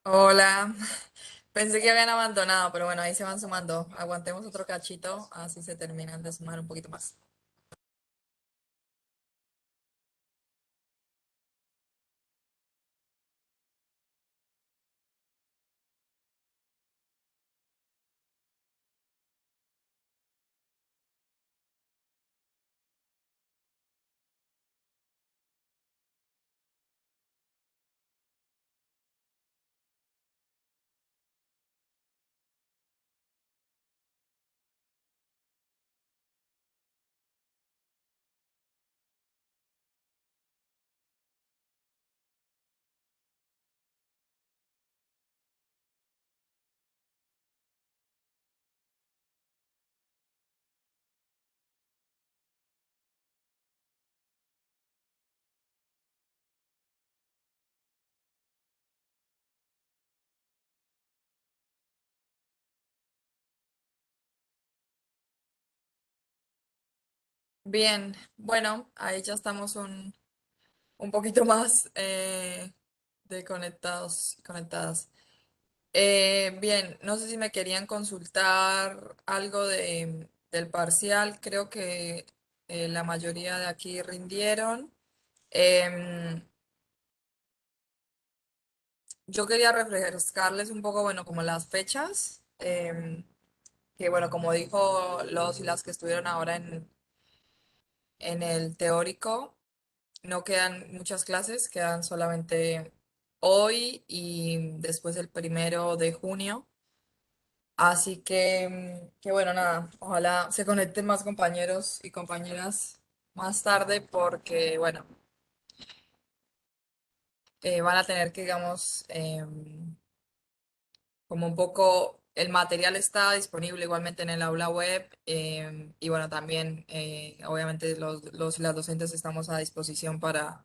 Hola, pensé que habían abandonado, pero bueno, ahí se van sumando. Aguantemos otro cachito, así se terminan de sumar un poquito más. Bien, bueno, ahí ya estamos un poquito más de conectados, conectadas. Bien, no sé si me querían consultar algo del parcial. Creo que la mayoría de aquí rindieron. Em, yo quería refrescarles un poco, bueno, como las fechas. Que bueno, como dijo los y las que estuvieron ahora en el teórico, no quedan muchas clases, quedan solamente hoy y después el 1 de junio. Así que bueno, nada, ojalá se conecten más compañeros y compañeras más tarde porque, bueno, van a tener que, digamos, como un poco el material está disponible igualmente en el aula web, y bueno, también obviamente los y las docentes estamos a disposición para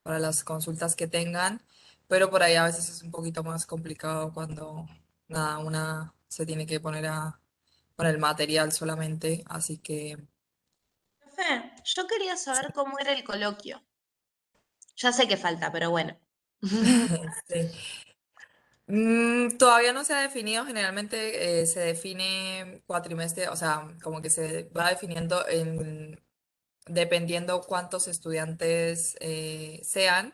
las consultas que tengan, pero por ahí a veces es un poquito más complicado cuando nada, una se tiene que poner con el material solamente, así que Profe, yo quería saber cómo era el coloquio. Ya sé que falta, pero bueno. sí. Todavía no se ha definido, generalmente se define cuatrimestre, o sea, como que se va definiendo dependiendo cuántos estudiantes sean,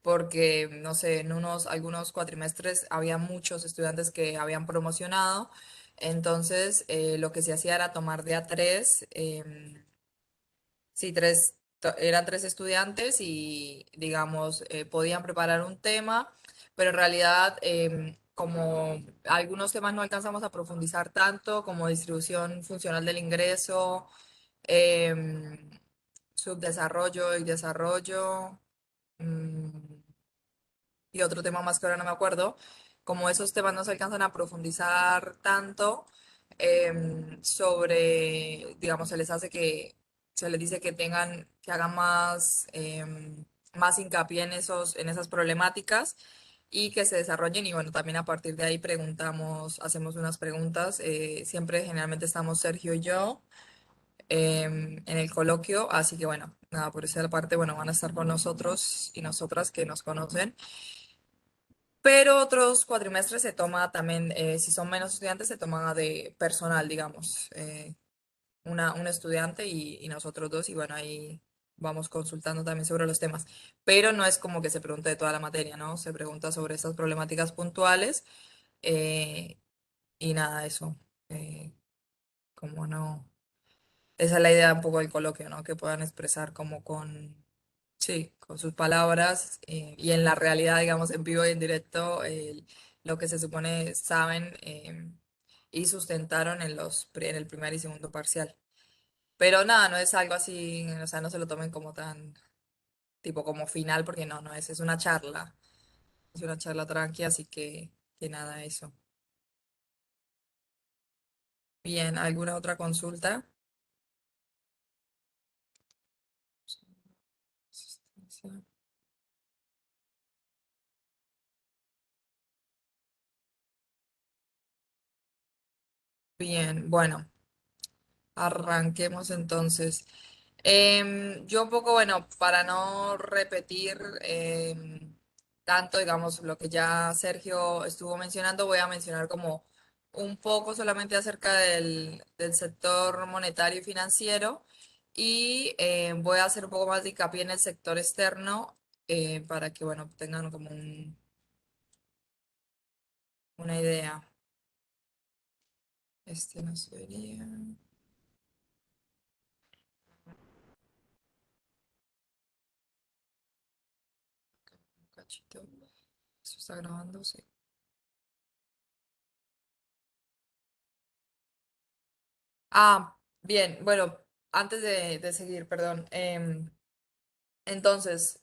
porque, no sé, en algunos cuatrimestres había muchos estudiantes que habían promocionado, entonces lo que se hacía era tomar de a tres. Sí, eran tres estudiantes y, digamos, podían preparar un tema, pero en realidad, como algunos temas no alcanzamos a profundizar tanto, como distribución funcional del ingreso, em, subdesarrollo y desarrollo, mm, y otro tema más que ahora no me acuerdo, como esos temas no se alcanzan a profundizar tanto, digamos, se les dice que que hagan más hincapié en esas problemáticas y que se desarrollen y bueno, también a partir de ahí hacemos unas preguntas, siempre generalmente estamos Sergio y yo en el coloquio, así que bueno, nada, por esa parte, bueno, van a estar con nosotros y nosotras que nos conocen. Pero otros cuatrimestres se toma también, si son menos estudiantes, se toma de personal, digamos, un estudiante y nosotros dos, y bueno, ahí vamos consultando también sobre los temas. Pero no es como que se pregunte de toda la materia, ¿no? Se pregunta sobre estas problemáticas puntuales, eh, y nada, eso. Como no. Esa es la idea un poco del coloquio, ¿no? Que puedan expresar como sí, con sus palabras, y en la realidad, digamos, en vivo y en directo, lo que se supone saben, y sustentaron en el primer y segundo parcial. Pero nada, no es algo así, o sea, no se lo tomen como tan, tipo como final, porque no, es una charla tranqui, así que nada, eso. Bien, ¿alguna otra consulta? Bien, bueno. Arranquemos entonces. Yo un poco, bueno, para no repetir, tanto, digamos, lo que ya Sergio estuvo mencionando, voy a mencionar como un poco solamente acerca del sector monetario y financiero y voy a hacer un poco más de hincapié en el sector externo para que, bueno, tengan como una idea. Este no sería... Un cachito. ¿Eso está grabando? Sí. Ah, bien, bueno, antes de seguir, perdón. Entonces,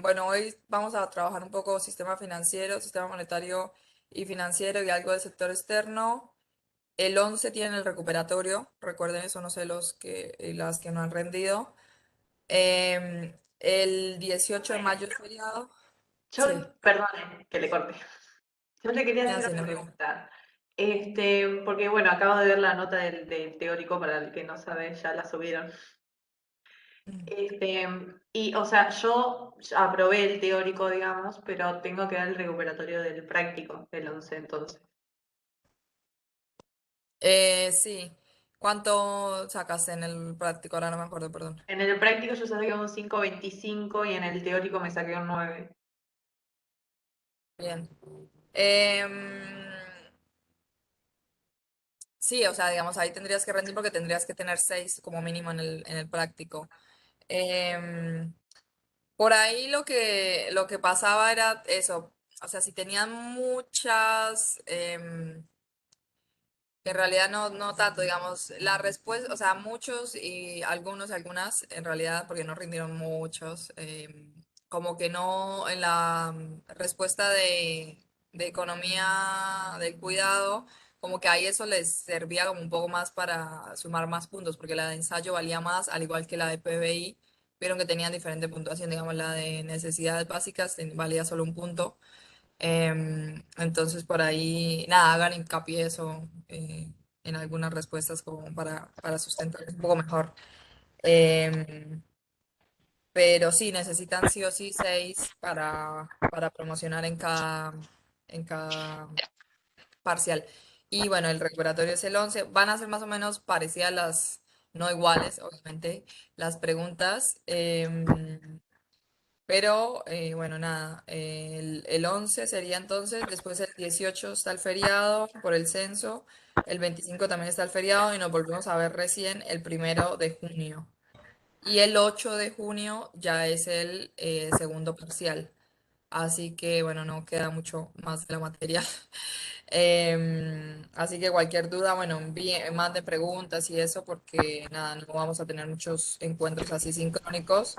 bueno, hoy vamos a trabajar un poco sistema financiero, sistema monetario y financiero y algo del sector externo. El 11 tiene el recuperatorio, recuerden eso, no sé los que, las que no han rendido. El 18 de mayo es feriado. Sí, Perdone que le corte. Yo le quería hacer así una no creo. pregunta. Porque bueno, acabo de ver la nota del teórico, para el que no sabe, ya la subieron. Este, y o sea, yo ya aprobé el teórico, digamos, pero tengo que dar el recuperatorio del práctico, del 11 entonces. Sí. ¿Cuánto sacaste en el práctico? Ahora no me acuerdo, perdón. En el práctico yo saqué un 5,25 y en el teórico me saqué un 9. Bien. Sí, o sea, digamos, ahí tendrías que rendir porque tendrías que tener 6 como mínimo en el práctico. Em, por ahí lo que pasaba era eso, o sea, si tenían muchas, en realidad no tanto, digamos, la respuesta, o sea, muchos y algunos, algunas, en realidad, porque no rindieron muchos, como que no, en la respuesta de economía del cuidado, como que ahí eso les servía como un poco más para sumar más puntos, porque la de ensayo valía más, al igual que la de PBI, vieron que tenían diferente puntuación, digamos, la de necesidades básicas valía solo un punto. Entonces, por ahí, nada, hagan hincapié eso en algunas respuestas como para sustentar un poco mejor. Em, pero sí, necesitan sí o sí 6 para promocionar en cada parcial. Y bueno, el recuperatorio es el 11. Van a ser más o menos parecidas las, no iguales, obviamente, las preguntas. Pero bueno, nada, el 11 sería entonces, después el 18 está el feriado por el censo, el 25 también está el feriado y nos volvemos a ver recién el 1 de junio. Y el 8 de junio ya es el segundo parcial. Así que bueno, no queda mucho más de la materia. Así que cualquier duda, bueno, más de preguntas y eso, porque nada, no vamos a tener muchos encuentros así sincrónicos.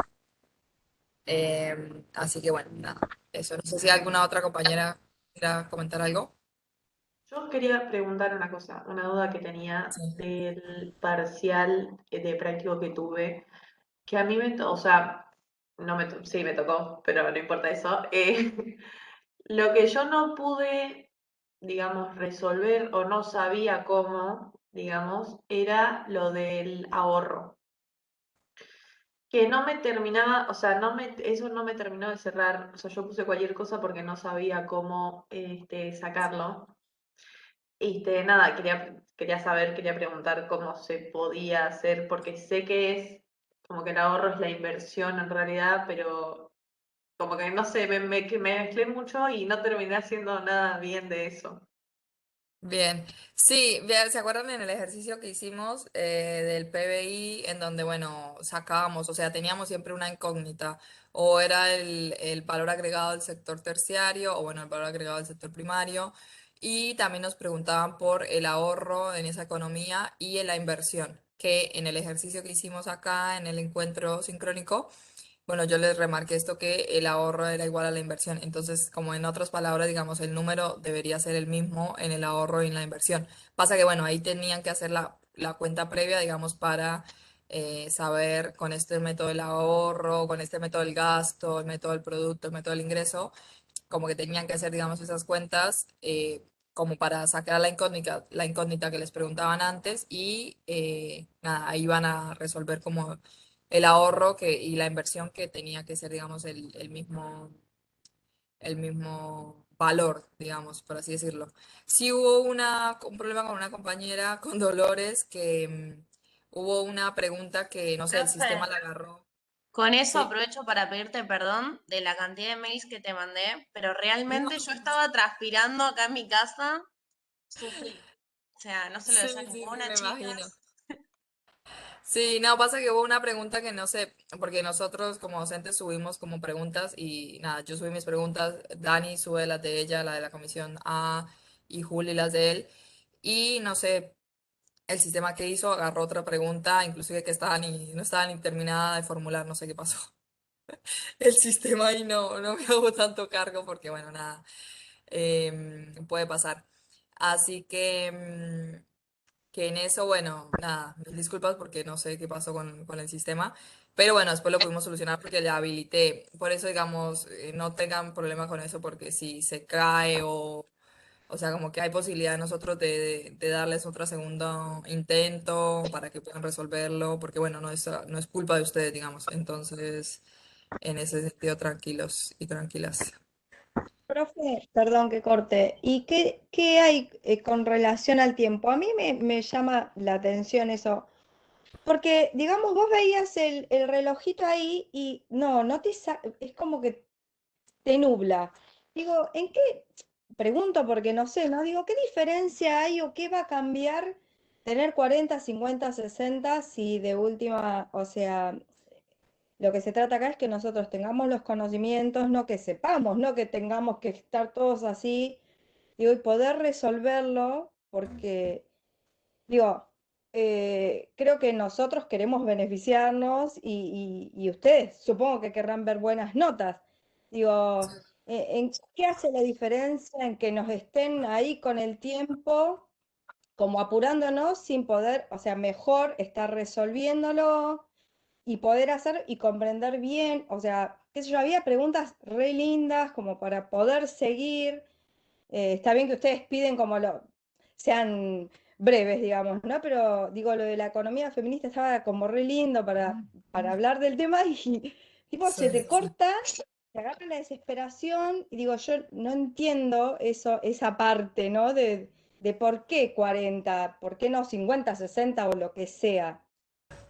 Así que bueno, nada, eso. No sé si alguna otra compañera quiera comentar algo. Yo quería preguntar una cosa, una duda que tenía Sí. del parcial de práctico que tuve, que a mí o sea, no me, sí me tocó, pero no importa eso. Lo que yo no pude, digamos, resolver o no sabía cómo, digamos, era lo del ahorro. Que no me terminaba, o sea, eso no me terminó de cerrar. O sea, yo puse cualquier cosa porque no sabía cómo sacarlo. Nada, quería saber, quería preguntar cómo se podía hacer, porque sé que es como que el ahorro es la inversión en realidad, pero como que no sé, que me mezclé mucho y no terminé haciendo nada bien de eso. Bien, sí, bien, ¿se acuerdan en el ejercicio que hicimos del PBI en donde, bueno, sacábamos, o sea, teníamos siempre una incógnita, o era el valor agregado del sector terciario, o bueno, el valor agregado del sector primario, y también nos preguntaban por el ahorro en esa economía y en la inversión, que en el ejercicio que hicimos acá, en el encuentro sincrónico, bueno, yo les remarqué esto que el ahorro era igual a la inversión. Entonces, como en otras palabras, digamos, el número debería ser el mismo en el ahorro y en la inversión. Pasa que, bueno, ahí tenían que hacer la cuenta previa, digamos, para saber con este método del ahorro, con este método del gasto, el método del producto, el método del ingreso, como que tenían que hacer, digamos, esas cuentas como para sacar la incógnita que les preguntaban antes y nada, ahí van a resolver como el ahorro y la inversión que tenía que ser, digamos, el mismo, el mismo valor, digamos, por así decirlo. Sí hubo un problema con una compañera, con Dolores, que hubo una pregunta que, no sé, el Profe, sistema la agarró. con eso Sí. aprovecho para pedirte perdón de la cantidad de mails que te mandé, pero No, realmente yo estaba transpirando acá en mi casa, sufrí. O sea, no se lo sí, deseo a sí, sí, ninguna, me imagino. chicas. Sí, no, pasa que hubo una pregunta que no sé, porque nosotros como docentes subimos como preguntas y nada, yo subí mis preguntas, Dani sube las de ella, la de la comisión A y Juli las de él. Y no sé, el sistema que hizo agarró otra pregunta, inclusive que no estaba ni terminada de formular, no sé qué pasó. El sistema ahí no me hago tanto cargo porque bueno, nada, puede pasar. Así que en eso, bueno, nada, mil disculpas porque no sé qué pasó con el sistema, pero bueno, después lo pudimos solucionar porque le habilité. Por eso, digamos, no tengan problema con eso porque si se cae o sea, como que hay posibilidad de nosotros de darles otro segundo intento para que puedan resolverlo, porque bueno, no es culpa de ustedes, digamos. Entonces, en ese sentido, tranquilos y tranquilas. Profe, perdón que corte. ¿Y qué hay con relación al tiempo? A mí me llama la atención eso, porque digamos, vos veías el relojito ahí y es como que te nubla. Digo, ¿en qué? Pregunto porque no sé, ¿no? Digo, ¿qué diferencia hay o qué va a cambiar tener 40, 50, 60 si de última, o sea, lo que se trata acá es que nosotros tengamos los conocimientos, no que sepamos, no que tengamos que estar todos así, digo, y poder resolverlo, porque, digo, creo que nosotros queremos beneficiarnos y ustedes supongo que querrán ver buenas notas. Digo, ¿en qué hace la diferencia en que nos estén ahí con el tiempo, como apurándonos sin poder, o sea, mejor estar resolviéndolo? Y poder hacer y comprender bien, o sea, qué sé yo, había preguntas re lindas como para poder seguir. Está bien que ustedes piden como sean breves, digamos, ¿no? Pero digo, lo de la economía feminista estaba como re lindo para hablar del tema y tipo, Sí, se te sí, sí. corta, te agarra la desesperación y digo, yo no entiendo esa parte, ¿no? De por qué 40, por qué no 50, 60 o lo que sea.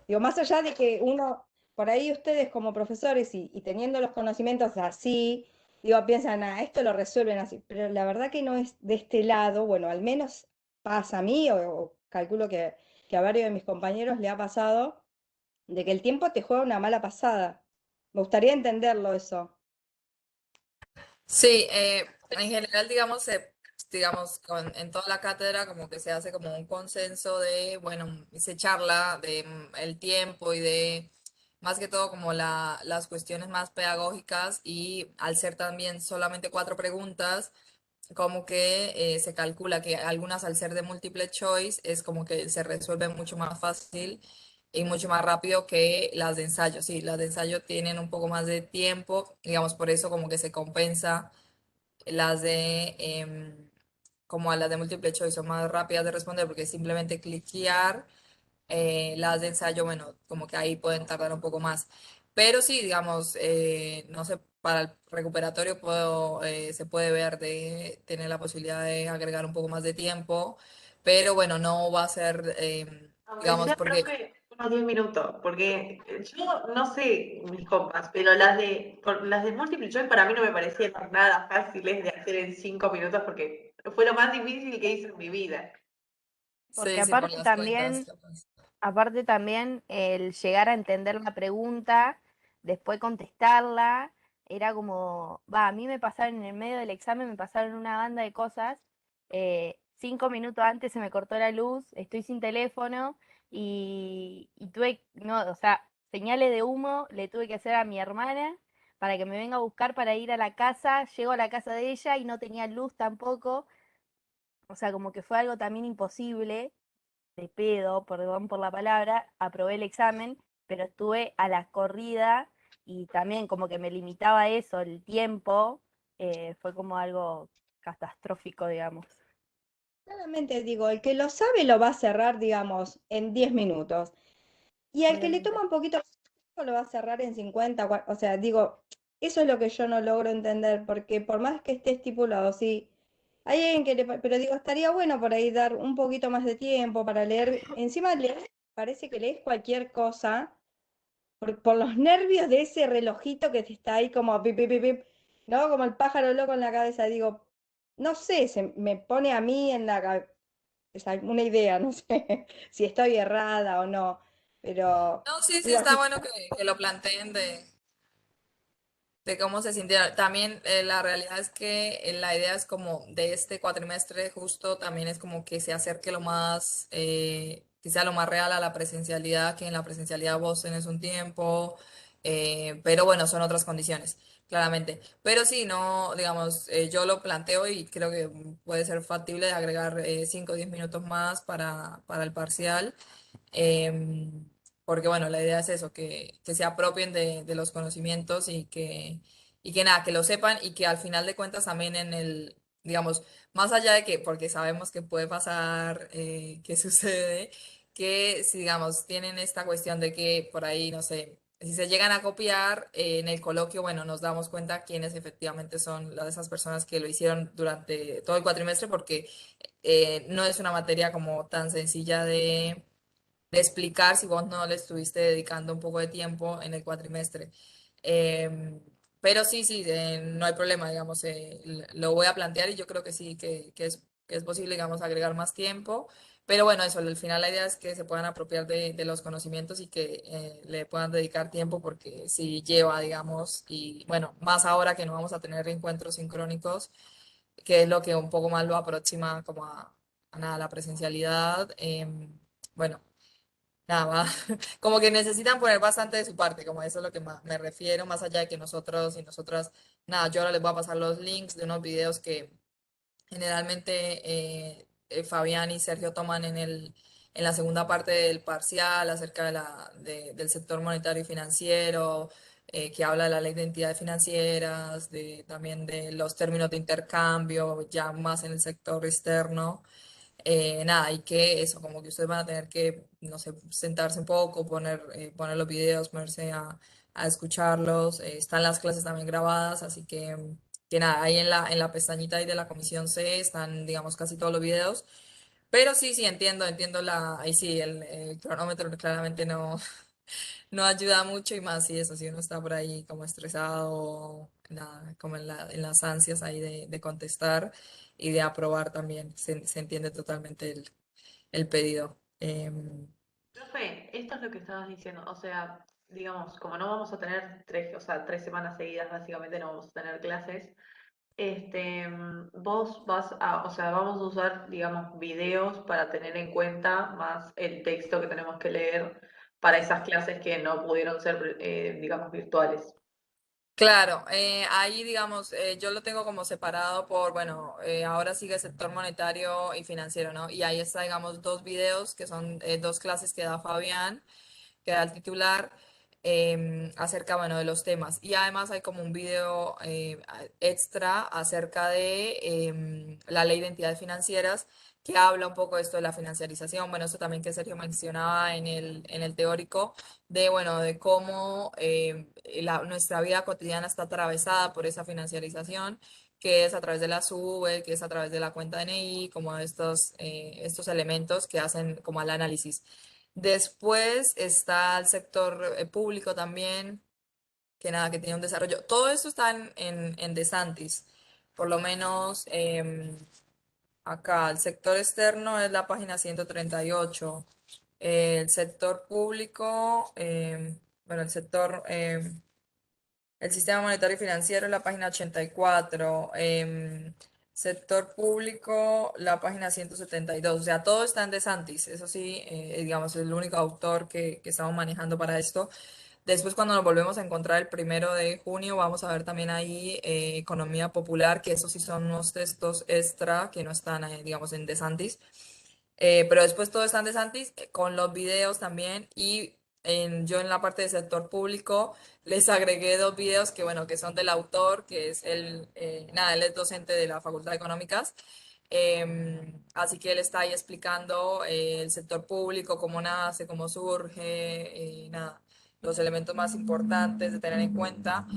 Digo, más allá de que uno, por ahí ustedes como profesores y teniendo los conocimientos así, digo, piensan, ah, esto lo resuelven así, pero la verdad que no es de este lado, bueno, al menos pasa a mí, o calculo que a varios de mis compañeros le ha pasado, de que el tiempo te juega una mala pasada. Me gustaría entenderlo eso. Sí, en general, digamos, digamos, en toda la cátedra como que se hace como un consenso de, bueno, se charla de el tiempo y de más que todo como las cuestiones más pedagógicas y al ser también solamente cuatro preguntas, como que se calcula que algunas al ser de múltiple choice es como que se resuelve mucho más fácil y mucho más rápido que las de ensayo. Sí, las de ensayo tienen un poco más de tiempo, digamos, por eso como que se compensa las de, como a las de múltiple choice son más rápidas de responder porque es simplemente cliquear. Las de ensayo, bueno, como que ahí pueden tardar un poco más. Pero sí, digamos, no sé, para el recuperatorio se puede ver de tener la posibilidad de agregar un poco más de tiempo, pero bueno, no va a ser, Aunque digamos, sea, porque profe, unos 10 minutos, porque yo no sé mis compas, pero las de múltiple choice para mí no me parecieron nada fáciles de hacer en 5 minutos porque fue lo más difícil que hice en mi vida. Porque sí, sí, por las cuentas, capaz. aparte también el llegar a entender la pregunta, después contestarla, era como, va, a mí me pasaron en el medio del examen, me pasaron una banda de cosas, 5 minutos antes se me cortó la luz, estoy sin teléfono y tuve, no, o sea, señales de humo le tuve que hacer a mi hermana para que me venga a buscar para ir a la casa, llego a la casa de ella y no tenía luz tampoco, o sea, como que fue algo también imposible de pedo, perdón por la palabra, aprobé el examen, pero estuve a la corrida y también como que me limitaba a eso, el tiempo, fue como algo catastrófico, digamos. Claramente digo, el que lo sabe lo va a cerrar, digamos, en 10 minutos. Y al que le toma un poquito lo va a cerrar en 50, o sea, digo, Eso es lo que yo no logro entender, porque por más que esté estipulado, sí, hay alguien que pero digo, estaría bueno por ahí dar un poquito más de tiempo para leer. Encima lees, parece que lees cualquier cosa por los nervios de ese relojito que te está ahí como pip, pip, pip, pip, ¿no? Como el pájaro loco en la cabeza. Digo, no sé, se me pone a mí en la cabeza una idea, no sé si estoy errada o no, pero No, sí, sí, digo, está bueno que lo planteen de cómo se sintieron. También la realidad es que la idea es como de este cuatrimestre justo también es como que se acerque lo más, que sea lo más real a la presencialidad, que en la presencialidad vos tenés un tiempo, pero bueno, son otras condiciones, claramente. Pero sí, no, digamos, yo lo planteo y creo que puede ser factible de agregar 5 o 10 minutos más para el parcial. Porque bueno, la idea es eso, que se apropien de los conocimientos y que nada, que lo sepan y que al final de cuentas también en el, digamos, más allá de que, porque sabemos que puede pasar, que sucede, que si digamos tienen esta cuestión de que por ahí, no sé, si se llegan a copiar en el coloquio, bueno, nos damos cuenta quiénes efectivamente son las de esas personas que lo hicieron durante todo el cuatrimestre, porque no es una materia como tan sencilla de explicar si vos no le estuviste dedicando un poco de tiempo en el cuatrimestre. Em, pero sí, sí, no hay problema, digamos, lo voy a plantear y yo creo que sí, que es posible, digamos, agregar más tiempo. Pero bueno, eso, al final la idea es que se puedan apropiar de los conocimientos y que le puedan dedicar tiempo porque si lleva, digamos, y bueno, más ahora que no vamos a tener encuentros sincrónicos, que es lo que un poco más lo aproxima como a nada, la presencialidad. Bueno, nada más, como que necesitan poner bastante de su parte, como eso es lo que me refiero, más allá de que nosotros y nosotras, nada, yo ahora les voy a pasar los links de unos videos que generalmente Fabián y Sergio toman en la segunda parte del parcial acerca del sector monetario y financiero, que habla de la ley de entidades financieras, también de los términos de intercambio, ya más en el sector externo. Nada, y que eso, como que ustedes van a tener que, no sé, sentarse un poco, poner los videos, ponerse a escucharlos. Están las clases también grabadas, así que nada, ahí en la pestañita ahí de la comisión C están, digamos, casi todos los videos. Pero sí, sí, entiendo ahí sí, el cronómetro claramente no, no ayuda mucho y más si eso, si uno está por ahí como estresado, nada, como en las ansias ahí de contestar y de aprobar también, se entiende totalmente el pedido. Profe, esto es lo que estabas diciendo, o sea, digamos, como no vamos a tener tres, o sea, 3 semanas seguidas, básicamente no vamos a tener clases, vos vas a, o sea, vamos a usar, digamos, videos para tener en cuenta más el texto que tenemos que leer para esas clases que no pudieron ser, digamos, virtuales. Claro, ahí digamos, yo lo tengo como separado por, bueno, ahora sigue sector monetario y financiero, ¿no? Y ahí está, digamos, dos videos que son dos clases que da Fabián, que da el titular acerca, bueno, de los temas. Y además hay como un video extra acerca de la ley de entidades financieras que habla un poco de esto de la financiarización. Bueno, eso también que Sergio mencionaba en el teórico, de, bueno, de cómo nuestra vida cotidiana está atravesada por esa financiarización que es a través de la SUBE, que es a través de la cuenta DNI, como estos elementos que hacen como el análisis. Después está el sector público también, que nada, que tiene un desarrollo. Todo esto está en DeSantis. Por lo menos acá, el sector externo es la página 138. El sector público, bueno, el sistema monetario y financiero es la página 84. Sector público, la página 172. O sea, todo está en DeSantis. Eso sí, digamos, es el único autor que estamos manejando para esto. Después, cuando nos volvemos a encontrar el 1 de junio, vamos a ver también ahí Economía Popular, que esos sí son unos textos extra que no están, digamos, en DeSantis. Pero después todo está en DeSantis, con los videos también. Y yo en la parte del sector público les agregué dos videos que, bueno, que son del autor, que es nada, él es docente de la Facultad de Económicas. Así que él está ahí explicando el sector público, cómo nace, cómo surge, nada, los elementos más importantes de tener en cuenta.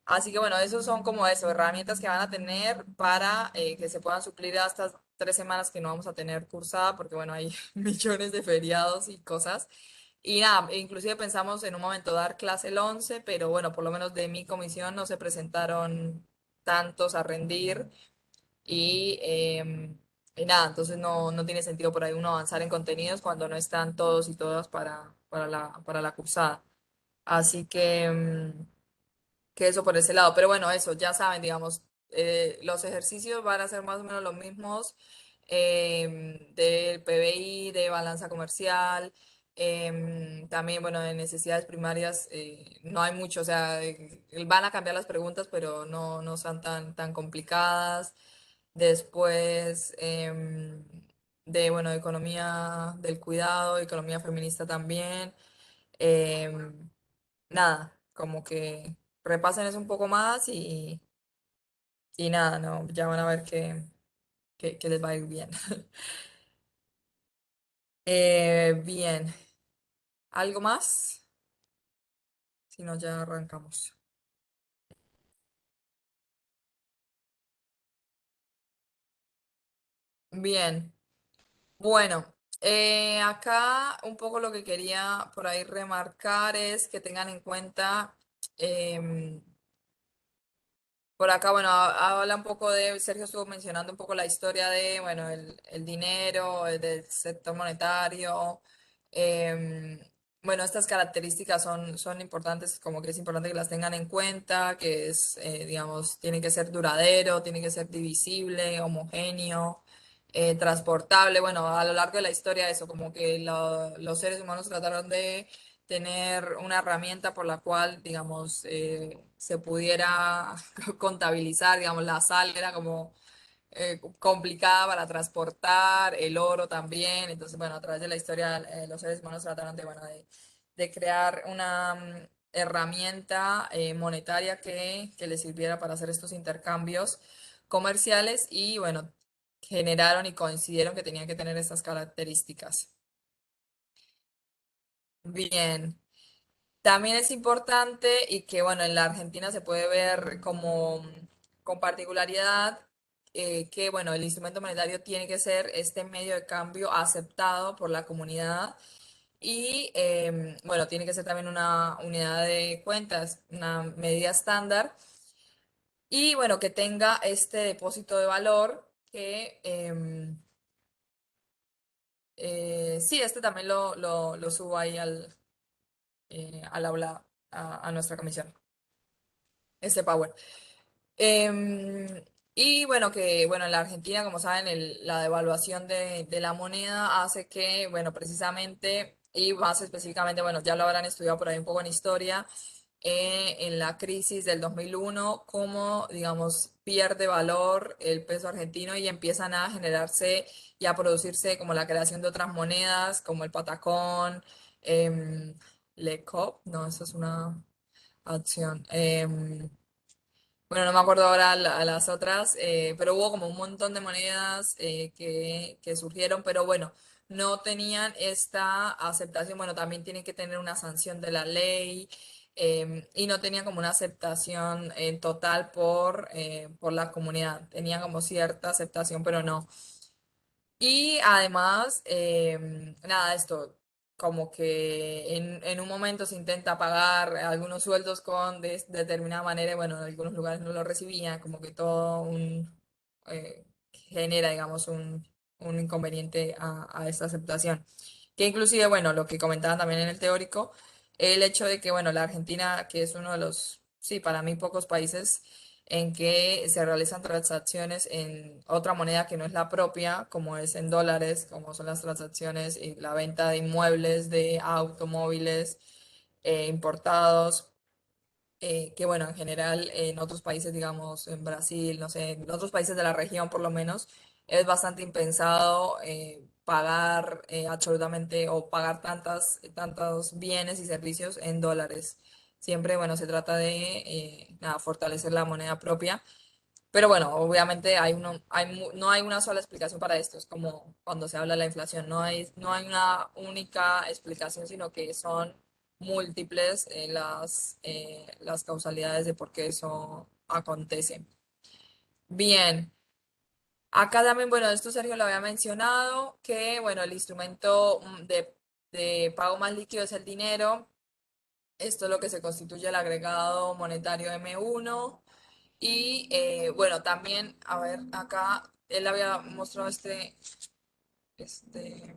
Así que bueno, esos son como eso, herramientas que van a tener para que se puedan suplir a estas 3 semanas que no vamos a tener cursada, porque bueno, hay millones de feriados y cosas. Y nada, inclusive pensamos en un momento dar clase el 11, pero bueno, por lo menos de mi comisión no se presentaron tantos a rendir y nada, entonces no tiene sentido por ahí uno avanzar en contenidos cuando no están todos y todas para la cursada. Así que eso por ese lado. Pero bueno, eso, ya saben, digamos, los ejercicios van a ser más o menos los mismos del PBI, de balanza comercial. También, bueno, de necesidades primarias no hay mucho, o sea, van a cambiar las preguntas, pero no son tan complicadas. Después, bueno, economía del cuidado, economía feminista también. em, Nada, como que repasen eso un poco más y nada, no, ya van a ver que les va a ir bien. Bien, ¿algo más? Si no, ya arrancamos. Bien, bueno, acá un poco lo que quería por ahí remarcar es que tengan en cuenta em, por acá, bueno, habla un poco Sergio estuvo mencionando un poco la historia de, bueno, el dinero, del sector monetario. em, bueno, estas características son importantes, como que es importante que las tengan en cuenta, que es, digamos, tiene que ser duradero, tiene que ser divisible, homogéneo, transportable. Bueno, a lo largo de la historia eso, como que los seres humanos trataron de tener una herramienta por la cual, digamos, se pudiera contabilizar, digamos, la sal era como complicada para transportar, el oro también, entonces, bueno, a través de la historia los seres humanos trataron de, bueno, de crear una herramienta monetaria que les sirviera para hacer estos intercambios comerciales y, bueno, generaron y coincidieron que tenían que tener estas características. Bien. También es importante y que, bueno, en la Argentina se puede ver como con particularidad que, bueno, el instrumento monetario tiene que ser este medio de cambio aceptado por la comunidad y, bueno, tiene que ser también una unidad de cuentas, una medida estándar y, bueno, que tenga este depósito de valor que, sí, este también lo subo ahí al aula, a nuestra comisión, este Power. Y bueno, que bueno, en la Argentina, como saben, la devaluación de la moneda hace que, bueno, precisamente, y más específicamente, bueno, ya lo habrán estudiado por ahí un poco en historia, en la crisis del 2001, cómo, digamos, pierde valor el peso argentino y empiezan a generarse y a producirse como la creación de otras monedas, como el patacón, em, Le Cop, no, eso es una acción. Bueno, no me acuerdo ahora las otras, pero hubo como un montón de monedas que surgieron, pero bueno, no tenían esta aceptación. Bueno, también tienen que tener una sanción de la ley y no tenían como una aceptación total por la comunidad. Tenían como cierta aceptación, pero no. Y además, nada, esto, como que en un momento se intenta pagar algunos sueldos con de determinada manera, y bueno, en algunos lugares no lo recibían, como que todo genera, digamos, un inconveniente a esta aceptación. Que inclusive, bueno, lo que comentaban también en el teórico, el hecho de que, bueno, la Argentina, que es uno de los, sí, para mí pocos países, en que se realizan transacciones en otra moneda que no es la propia, como es en dólares, como son las transacciones y la venta de inmuebles, de automóviles importados, que bueno, en general en otros países, digamos, en Brasil, no sé, en otros países de la región por lo menos, es bastante impensado pagar absolutamente o pagar tantos bienes y servicios en dólares. Siempre, bueno, se trata de nada, fortalecer la moneda propia. Pero bueno, obviamente no hay una sola explicación para esto. Es como cuando se habla de la inflación, no hay una única explicación, sino que son múltiples las causalidades de por qué eso acontece. Bien. Acá también, bueno, esto Sergio lo había mencionado, que bueno, el instrumento de pago más líquido es el dinero. Esto es lo que se constituye el agregado monetario M1. Y bueno, también, a ver, acá él había mostrado este, este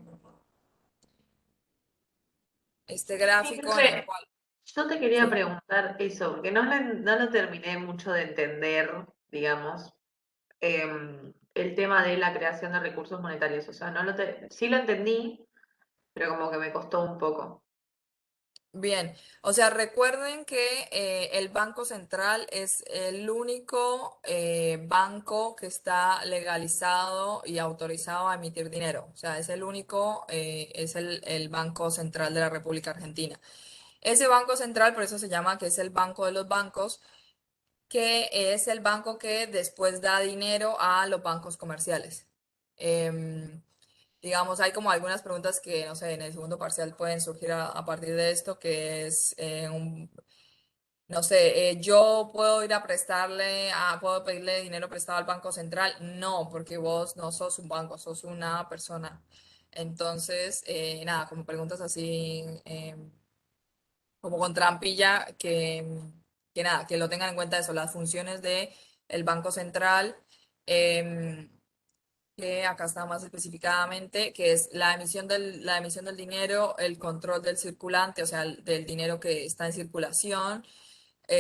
Sí, gráfico en el profe, cual, yo te quería sí. preguntar eso, porque no lo terminé mucho de entender, digamos, el tema de la creación de recursos monetarios. O sea, sí lo entendí, pero como que me costó un poco. Bien, o sea, recuerden que el Banco Central es el único banco que está legalizado y autorizado a emitir dinero. O sea, es el único, es el Banco Central de la República Argentina. Ese Banco Central, por eso se llama que es el Banco de los Bancos, que es el banco que después da dinero a los bancos comerciales. Em, digamos, hay como algunas preguntas que, no sé, en el segundo parcial pueden surgir a partir de esto, que es no sé, yo puedo ir a puedo pedirle dinero prestado al Banco Central. No, porque vos no sos un banco, sos una persona. Entonces, nada, como preguntas así, como con trampilla, que nada, que lo tengan en cuenta eso, las funciones de el Banco Central. em, que acá está más específicamente, que es la emisión del dinero, el control del circulante, o sea, del dinero que está en circulación,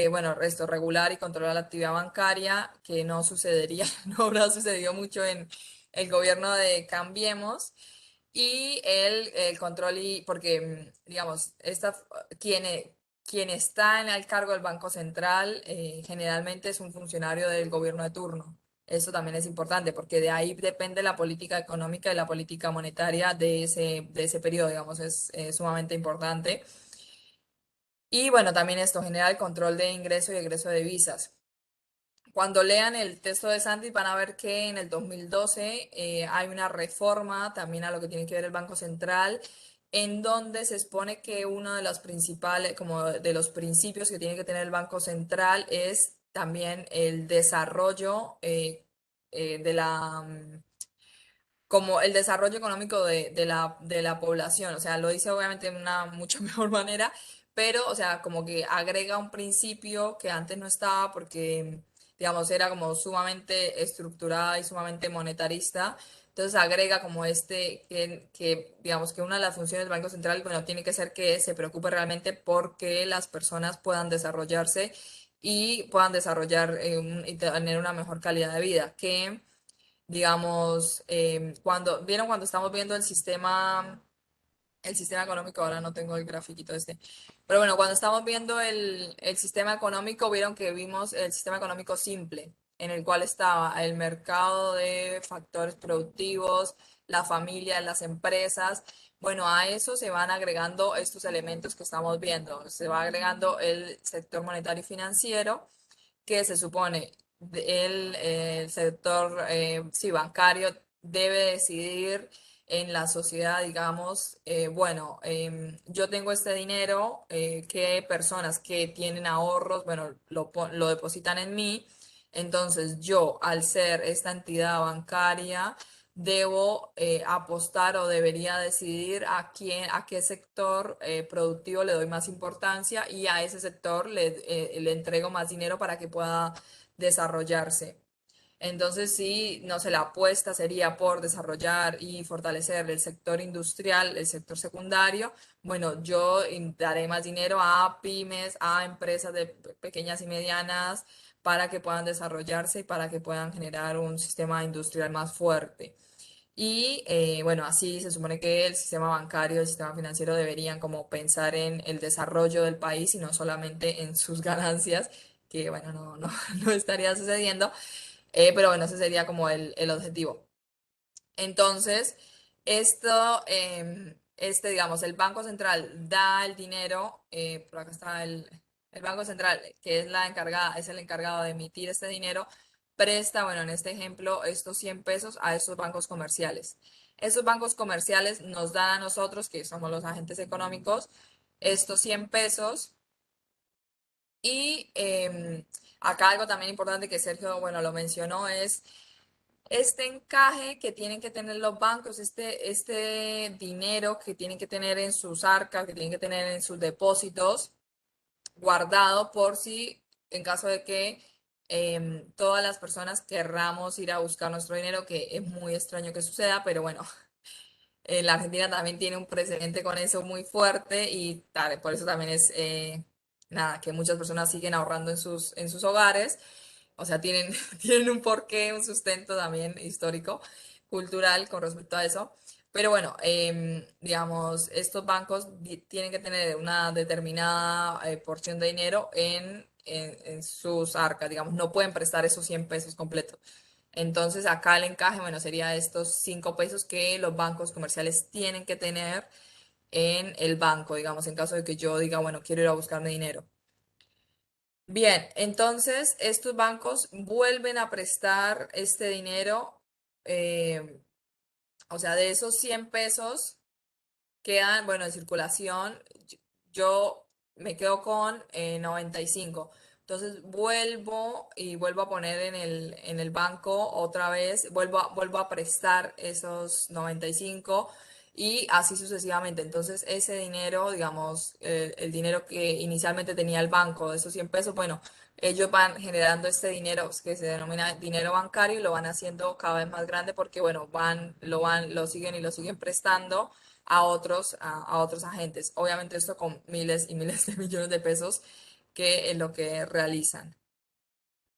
bueno, esto, regular y controlar la actividad bancaria, que no sucedería, no habrá sucedido mucho en el gobierno de Cambiemos, y el control porque, digamos, quien está en el cargo del Banco Central generalmente es un funcionario del gobierno de turno. Eso también es importante porque de ahí depende la política económica y la política monetaria de ese periodo, digamos, es sumamente importante. Y bueno, también esto genera el control de ingreso y egreso de divisas. Cuando lean el texto de Santis van a ver que en el 2012 hay una reforma también a lo que tiene que ver el Banco Central, en donde se expone que uno de los principales, como de los principios que tiene que tener el Banco Central es también el desarrollo de como el desarrollo económico de la población. O sea, lo dice obviamente de una mucho mejor manera, pero, o sea, como que agrega un principio que antes no estaba porque, digamos, era como sumamente estructurada y sumamente monetarista. Entonces agrega como digamos, que una de las funciones del Banco Central, bueno, tiene que ser que se preocupe realmente porque las personas puedan desarrollarse y puedan desarrollar y tener una mejor calidad de vida. Que digamos, ¿vieron cuando estamos viendo el sistema económico? Ahora no tengo el grafiquito este. Pero bueno, cuando estamos viendo el sistema económico, vieron que vimos el sistema económico simple, en el cual estaba el mercado de factores productivos, la familia, las empresas. Bueno, a eso se van agregando estos elementos que estamos viendo. Se va agregando el sector monetario y financiero que se supone el sector sí, bancario debe decidir en la sociedad, digamos, bueno, yo tengo este dinero, que personas que tienen ahorros, bueno, lo depositan en mí, entonces yo, al ser esta entidad bancaria, debo apostar o debería decidir a qué sector productivo le doy más importancia y a ese sector le entrego más dinero para que pueda desarrollarse. Entonces, sí, no sé, la apuesta sería por desarrollar y fortalecer el sector industrial, el sector secundario. Bueno, yo daré más dinero a pymes, a empresas de pequeñas y medianas para que puedan desarrollarse y para que puedan generar un sistema industrial más fuerte. Y bueno, así se supone que el sistema bancario, el sistema financiero deberían como pensar en el desarrollo del país y no solamente en sus ganancias, que bueno, no estaría sucediendo, pero bueno, ese sería como el objetivo. Entonces, digamos, el Banco Central da el dinero, por acá está el Banco Central, que es es el encargado de emitir este dinero, presta, bueno, en este ejemplo, estos 100 pesos a estos bancos comerciales. Esos bancos comerciales nos dan a nosotros, que somos los agentes económicos, estos 100 pesos. Y acá algo también importante que Sergio, bueno, lo mencionó es este encaje que tienen que tener los bancos, este dinero que tienen que tener en sus arcas, que tienen que tener en sus depósitos, guardado por si, en caso de que todas las personas querramos ir a buscar nuestro dinero, que es muy extraño que suceda, pero bueno, la Argentina también tiene un precedente con eso muy fuerte y tal, por eso también es, nada, que muchas personas siguen ahorrando en sus hogares. O sea, tienen, tienen un porqué, un sustento también histórico, cultural con respecto a eso. Pero bueno, digamos, estos bancos tienen que tener una determinada porción de dinero en sus arcas, digamos, no pueden prestar esos 100 pesos completos. Entonces, acá el encaje, bueno, sería estos 5 pesos que los bancos comerciales tienen que tener en el banco, digamos, en caso de que yo diga, bueno, quiero ir a buscarme dinero. Bien, entonces estos bancos vuelven a prestar este dinero, eh, o sea, de esos 100 pesos quedan, bueno, en circulación, yo me quedo con 95. Entonces vuelvo y vuelvo a poner en el banco otra vez, vuelvo a prestar esos 95 y así sucesivamente. Entonces ese dinero, digamos, el dinero que inicialmente tenía el banco, de esos 100 pesos, bueno, ellos van generando este dinero que se denomina dinero bancario y lo van haciendo cada vez más grande porque, bueno, lo siguen y lo siguen prestando a otros agentes. Obviamente esto con miles y miles de millones de pesos que es lo que realizan.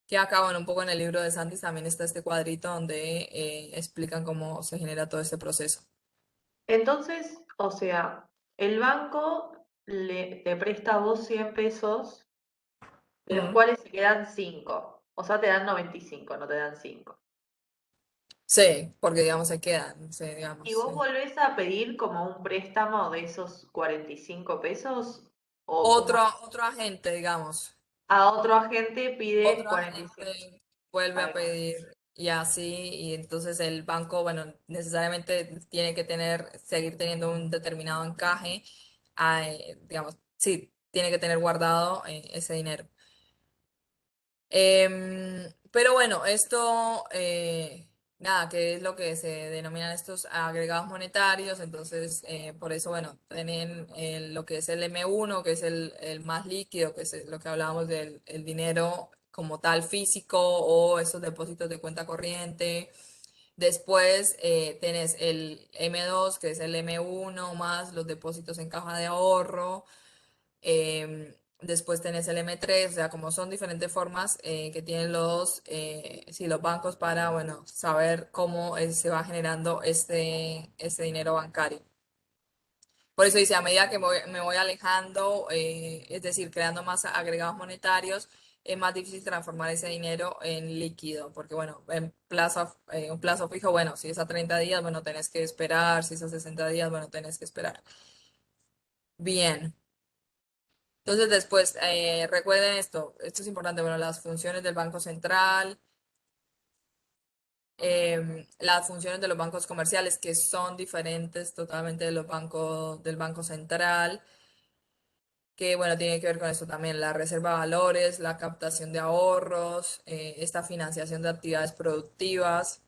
Que acá, bueno, un poco en el libro de Santis también está este cuadrito donde explican cómo se genera todo este proceso. Entonces, o sea, el banco te presta a vos 100 pesos, de los Mm. cuales se quedan 5. O sea, te dan 95, no te dan 5. Sí, porque digamos se quedan, sí, ¿Y digamos, vos sí. volvés a pedir como un préstamo de esos 45 pesos? ¿O como Otro agente, digamos. a otro agente pide Otro 45? agente vuelve a Ahí va. pedir y así, y entonces el banco, bueno, necesariamente tiene que seguir teniendo un determinado encaje, digamos, sí, tiene que tener guardado ese dinero. Pero bueno, esto, nada, que es lo que se denominan estos agregados monetarios, entonces, por eso, bueno, tienen lo que es el M1 que es el más líquido, que es lo que hablábamos del el dinero como tal físico o esos depósitos de cuenta corriente. Después tenés el M2 que es el M1 más los depósitos en caja de ahorro. Después tenés el M3, o sea, como son diferentes formas que tienen sí, los bancos para, bueno, saber cómo se va generando este dinero bancario. Por eso dice, a medida que me voy alejando, es decir, creando más agregados monetarios, es más difícil transformar ese dinero en líquido, porque bueno, un plazo fijo, bueno, si es a 30 días, bueno, tenés que esperar, si es a 60 días, bueno, tenés que esperar. Bien. Entonces después, recuerden esto es importante, bueno, las funciones del Banco Central, las funciones de los bancos comerciales que son diferentes totalmente de del Banco Central, que bueno, tiene que ver con eso también, la reserva de valores, la captación de ahorros, esta financiación de actividades productivas,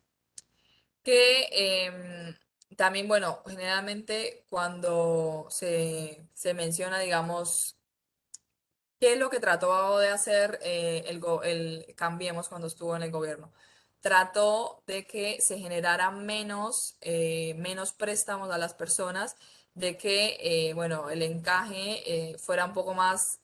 que también, bueno, generalmente cuando se menciona, digamos, ¿qué es lo que trató de hacer el Cambiemos cuando estuvo en el gobierno? Trató de que se generara menos préstamos a las personas, de que, bueno, el encaje fuera un poco más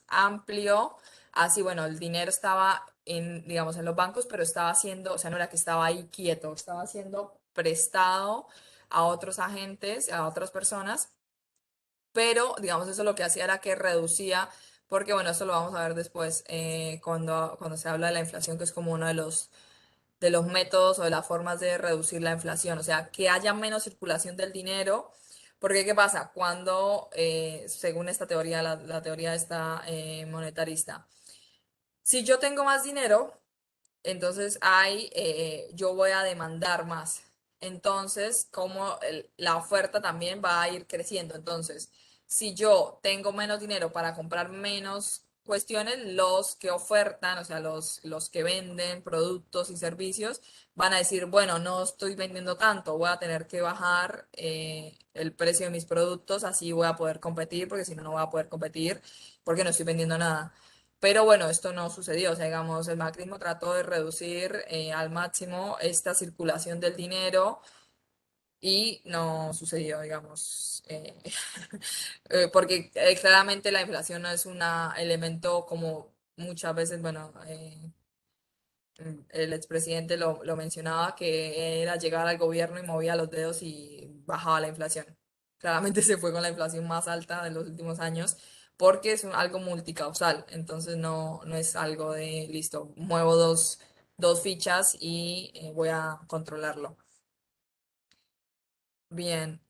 amplio. Así, bueno, el dinero estaba digamos, en los bancos, pero estaba siendo, o sea, no era que estaba ahí quieto, estaba siendo prestado a otros agentes, a otras personas, pero digamos eso lo que hacía era que reducía, porque bueno, eso lo vamos a ver después cuando se habla de la inflación, que es como uno de los métodos o de las formas de reducir la inflación, o sea, que haya menos circulación del dinero, porque ¿qué pasa? Cuando, según esta teoría, la teoría esta monetarista, si yo tengo más dinero, entonces yo voy a demandar más. Entonces, como la oferta también va a ir creciendo. Entonces, si yo tengo menos dinero para comprar menos cuestiones, los que ofertan, o sea, los que venden productos y servicios, van a decir, bueno, no estoy vendiendo tanto, voy a tener que bajar el precio de mis productos, así voy a poder competir, porque si no, no voy a poder competir porque no estoy vendiendo nada. Pero bueno, esto no sucedió, o sea, digamos, el macrismo trató de reducir al máximo esta circulación del dinero y no sucedió, digamos, porque claramente la inflación no es un elemento como muchas veces, bueno, el expresidente lo mencionaba, que era llegar al gobierno y movía los dedos y bajaba la inflación. Claramente se fue con la inflación más alta de los últimos años porque es algo multicausal, entonces no es algo de, listo, muevo dos fichas y voy a controlarlo. Bien.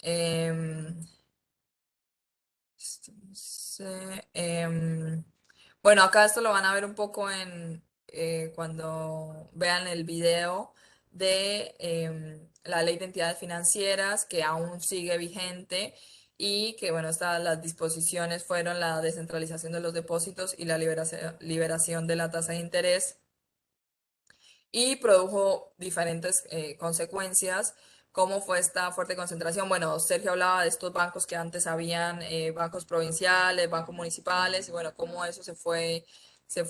No sé, bueno, acá esto lo van a ver un poco cuando vean el video de la ley de entidades financieras que aún sigue vigente y que, bueno, las disposiciones fueron la descentralización de los depósitos y la liberación de la tasa de interés y produjo diferentes consecuencias. ¿Cómo fue esta fuerte concentración? Bueno, Sergio hablaba de estos bancos que antes habían bancos provinciales, bancos municipales, y bueno, cómo eso se fue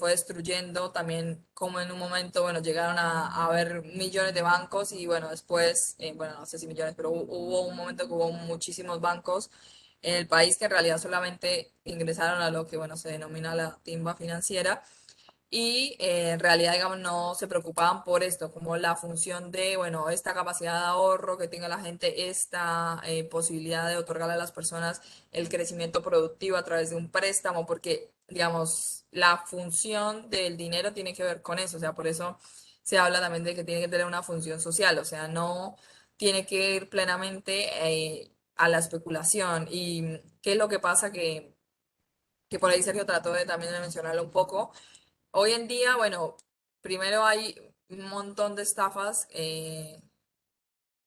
destruyendo. También cómo en un momento, bueno, llegaron a haber millones de bancos y bueno, después, bueno, no sé si millones, pero hubo un momento que hubo muchísimos bancos en el país que en realidad solamente ingresaron a lo que, bueno, se denomina la timba financiera y en realidad, digamos, no se preocupaban por esto, como la función de, bueno, esta capacidad de ahorro que tenga la gente, esta posibilidad de otorgarle a las personas el crecimiento productivo a través de un préstamo, porque, digamos, la función del dinero tiene que ver con eso, o sea, por eso se habla también de que tiene que tener una función social, o sea, no tiene que ir plenamente a la especulación. ¿Y qué es lo que pasa? Que por ahí Sergio trató también de mencionarlo un poco. Hoy en día, bueno, primero hay un montón de estafas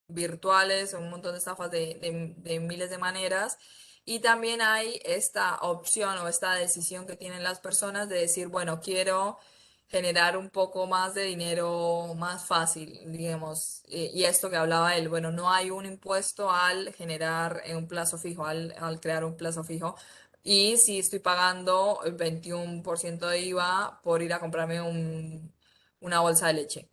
virtuales, un montón de estafas de miles de maneras. Y también hay esta opción o esta decisión que tienen las personas de decir, bueno, quiero generar un poco más de dinero más fácil, digamos. Y esto que hablaba él, bueno, no hay un impuesto al generar un plazo fijo, al crear un plazo fijo. Y si estoy pagando el 21% de IVA por ir a comprarme una bolsa de leche.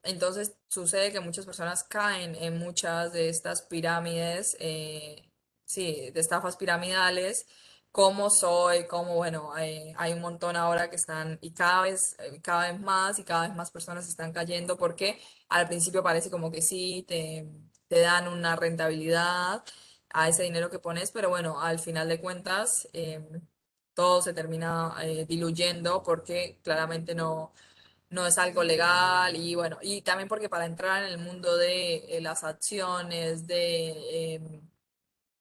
Entonces sucede que muchas personas caen en muchas de estas pirámides, sí, de estafas piramidales, como soy, como bueno, hay un montón ahora que están y cada vez más y cada vez más personas están cayendo porque al principio parece como que sí, te dan una rentabilidad a ese dinero que pones, pero bueno, al final de cuentas todo se termina diluyendo porque claramente no es algo legal y bueno, y también porque para entrar en el mundo de las acciones,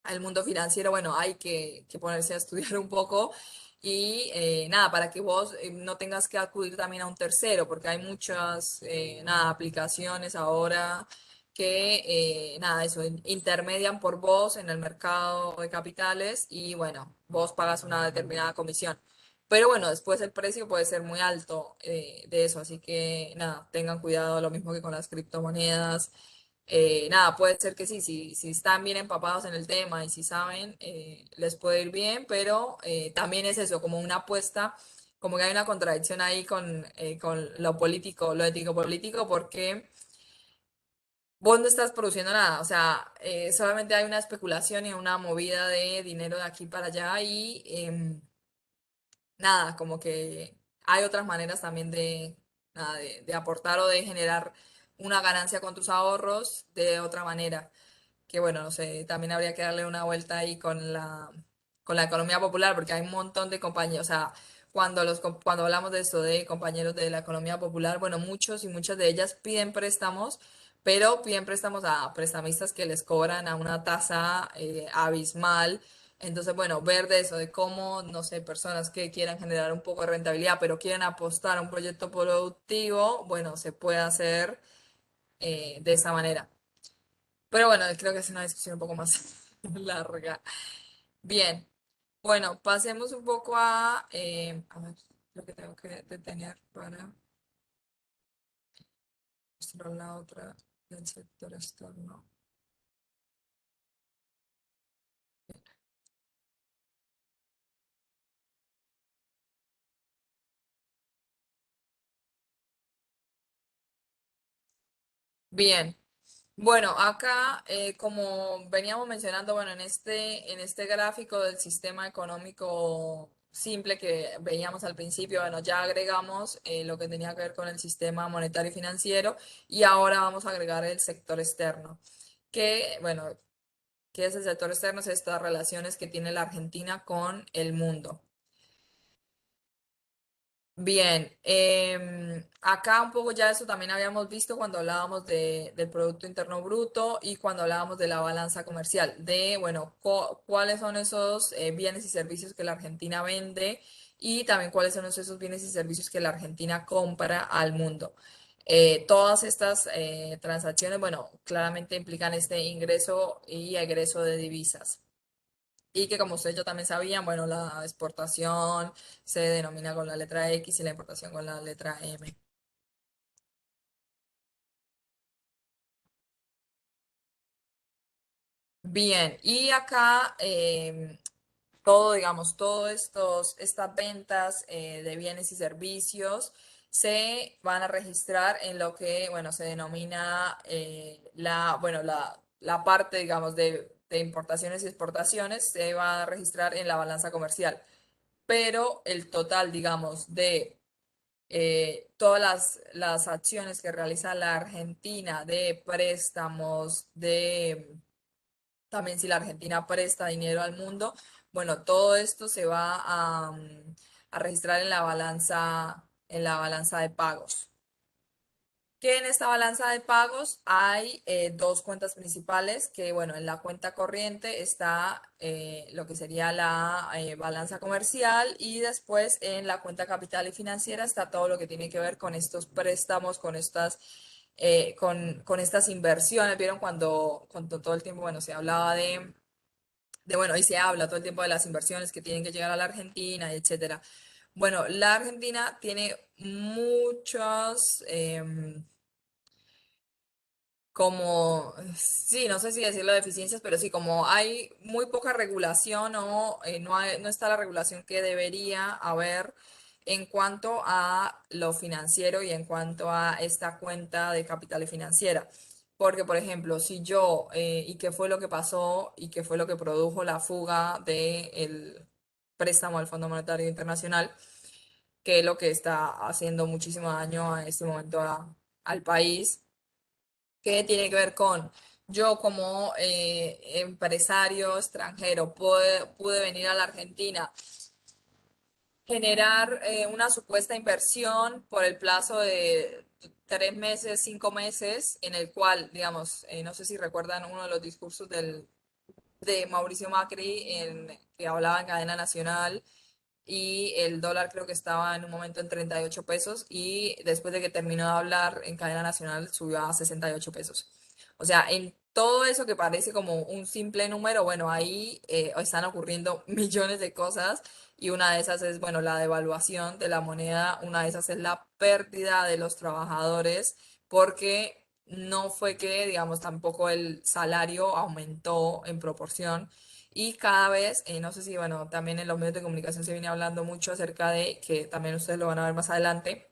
el mundo financiero, bueno, hay que ponerse a estudiar un poco y nada, para que vos no tengas que acudir también a un tercero, porque hay muchas, nada, aplicaciones ahora que, nada, eso, intermedian por vos en el mercado de capitales y bueno, vos pagas una determinada comisión. Pero bueno, después el precio puede ser muy alto de eso, así que nada, tengan cuidado, lo mismo que con las criptomonedas. Nada, puede ser que sí, si están bien empapados en el tema y si saben, les puede ir bien, pero también es eso, como una apuesta, como que hay una contradicción ahí con lo político, lo ético político, porque vos no estás produciendo nada, o sea, solamente hay una especulación y una movida de dinero de aquí para allá y nada, como que hay otras maneras también nada, de aportar o de generar una ganancia con tus ahorros de otra manera que bueno, no sé, también habría que darle una vuelta ahí con la economía popular, porque hay un montón de compañeros, o sea, cuando hablamos de esto de compañeros de la economía popular, bueno, muchos y muchas de ellas piden préstamos, pero piden préstamos a prestamistas que les cobran a una tasa abismal. Entonces, bueno, ver de eso, de cómo, no sé, personas que quieran generar un poco de rentabilidad, pero quieren apostar a un proyecto productivo, bueno, se puede hacer de esa manera. Pero bueno, creo que es una discusión un poco más larga. Bien, bueno, pasemos un poco a ver, lo que tengo que detener para mostrar la otra del sector externo. Bien, bueno, acá, como veníamos mencionando, bueno, en este gráfico del sistema económico simple que veíamos al principio, bueno, ya agregamos lo que tenía que ver con el sistema monetario y financiero y ahora vamos a agregar el sector externo, que, bueno, ¿qué es el sector externo? Es estas relaciones que tiene la Argentina con el mundo. Bien, acá un poco ya eso también habíamos visto cuando hablábamos del Producto Interno Bruto y cuando hablábamos de la balanza comercial, de, bueno, cuáles son esos bienes y servicios que la Argentina vende y también cuáles son esos bienes y servicios que la Argentina compra al mundo. Todas estas transacciones, bueno, claramente implican este ingreso y egreso de divisas. Y que como ustedes ya también sabían, bueno, la exportación se denomina con la letra X y la importación con la letra M. Bien, y acá todo, digamos, estas ventas de bienes y servicios se van a registrar en lo que, bueno, se denomina la parte, digamos, de importaciones y exportaciones se va a registrar en la balanza comercial, pero el total, digamos, de todas las acciones que realiza la Argentina de préstamos, también si la Argentina presta dinero al mundo, bueno, todo esto se va a registrar en la balanza de pagos. Que en esta balanza de pagos hay dos cuentas principales, que bueno, en la cuenta corriente está lo que sería la balanza comercial y después en la cuenta capital y financiera está todo lo que tiene que ver con estos préstamos, con estas inversiones. ¿Vieron cuando todo el tiempo, bueno, se hablaba bueno, y se habla todo el tiempo de las inversiones que tienen que llegar a la Argentina, etcétera? Bueno, la Argentina tiene muchos... como, sí, no sé si decirlo deficiencias, pero sí, como hay muy poca regulación o no está la regulación que debería haber en cuanto a lo financiero y en cuanto a esta cuenta de capital y financiera. Porque, por ejemplo, si yo, y qué fue lo que pasó y qué fue lo que produjo la fuga del préstamo al Fondo Monetario Internacional, que es lo que está haciendo muchísimo daño a este momento al país que tiene que ver con yo como empresario extranjero pude venir a la Argentina, generar una supuesta inversión por el plazo de 3 meses, 5 meses, en el cual, digamos, no sé si recuerdan uno de los discursos de Mauricio Macri que hablaba en cadena nacional y el dólar creo que estaba en un momento en 38 pesos y después de que terminó de hablar en cadena nacional subió a 68 pesos. O sea, en todo eso que parece como un simple número, bueno, ahí están ocurriendo millones de cosas y una de esas es, bueno, la devaluación de la moneda, una de esas es la pérdida de los trabajadores porque no fue que, digamos, tampoco el salario aumentó en proporción y cada vez, no sé si, bueno, también en los medios de comunicación se viene hablando mucho acerca de, que también ustedes lo van a ver más adelante,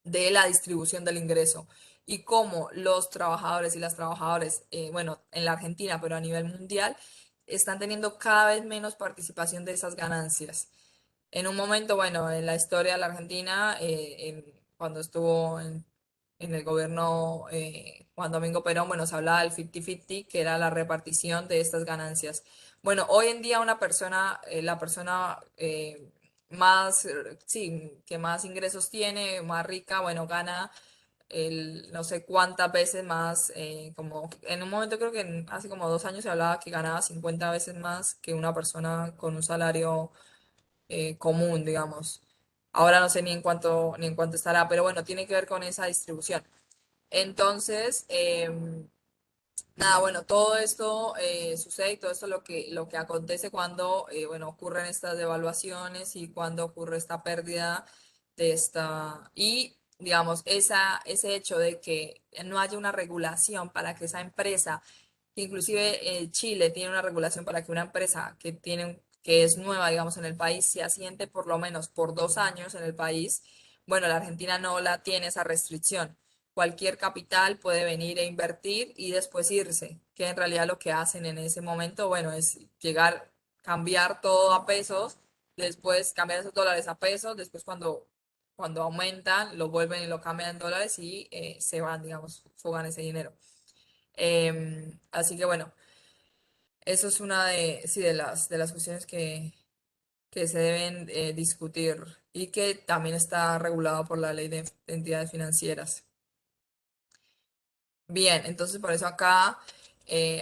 de la distribución del ingreso y cómo los trabajadores y las trabajadoras, bueno, en la Argentina, pero a nivel mundial, están teniendo cada vez menos participación de esas ganancias. En un momento, bueno, en la historia de la Argentina, cuando estuvo en el gobierno Juan Domingo Perón, bueno, se hablaba del 50-50, que era la repartición de estas ganancias. Bueno, hoy en día la persona más, sí, que más ingresos tiene, más rica, bueno, gana no sé cuántas veces más, como en un momento creo que hace como 2 años se hablaba que ganaba 50 veces más que una persona con un salario común, digamos. Ahora no sé ni en cuánto estará, pero bueno, tiene que ver con esa distribución. Entonces, Nada, bueno, todo esto sucede y todo esto lo que acontece cuando, bueno, ocurren estas devaluaciones y cuando ocurre esta pérdida de esta, y digamos, ese hecho de que no haya una regulación para que esa empresa, que inclusive Chile tiene una regulación para que una empresa que es nueva, digamos, en el país, se asiente por lo menos por 2 años en el país, bueno, la Argentina no la tiene esa restricción. Cualquier capital puede venir e invertir y después irse, que en realidad lo que hacen en ese momento, bueno, es llegar, cambiar todo a pesos, después cambiar esos dólares a pesos, después cuando aumentan, lo vuelven y lo cambian en dólares y se van, digamos, fugan ese dinero. Así que bueno, eso es una sí, de las cuestiones que se deben discutir y que también está regulado por la ley de entidades financieras. Bien, entonces por eso acá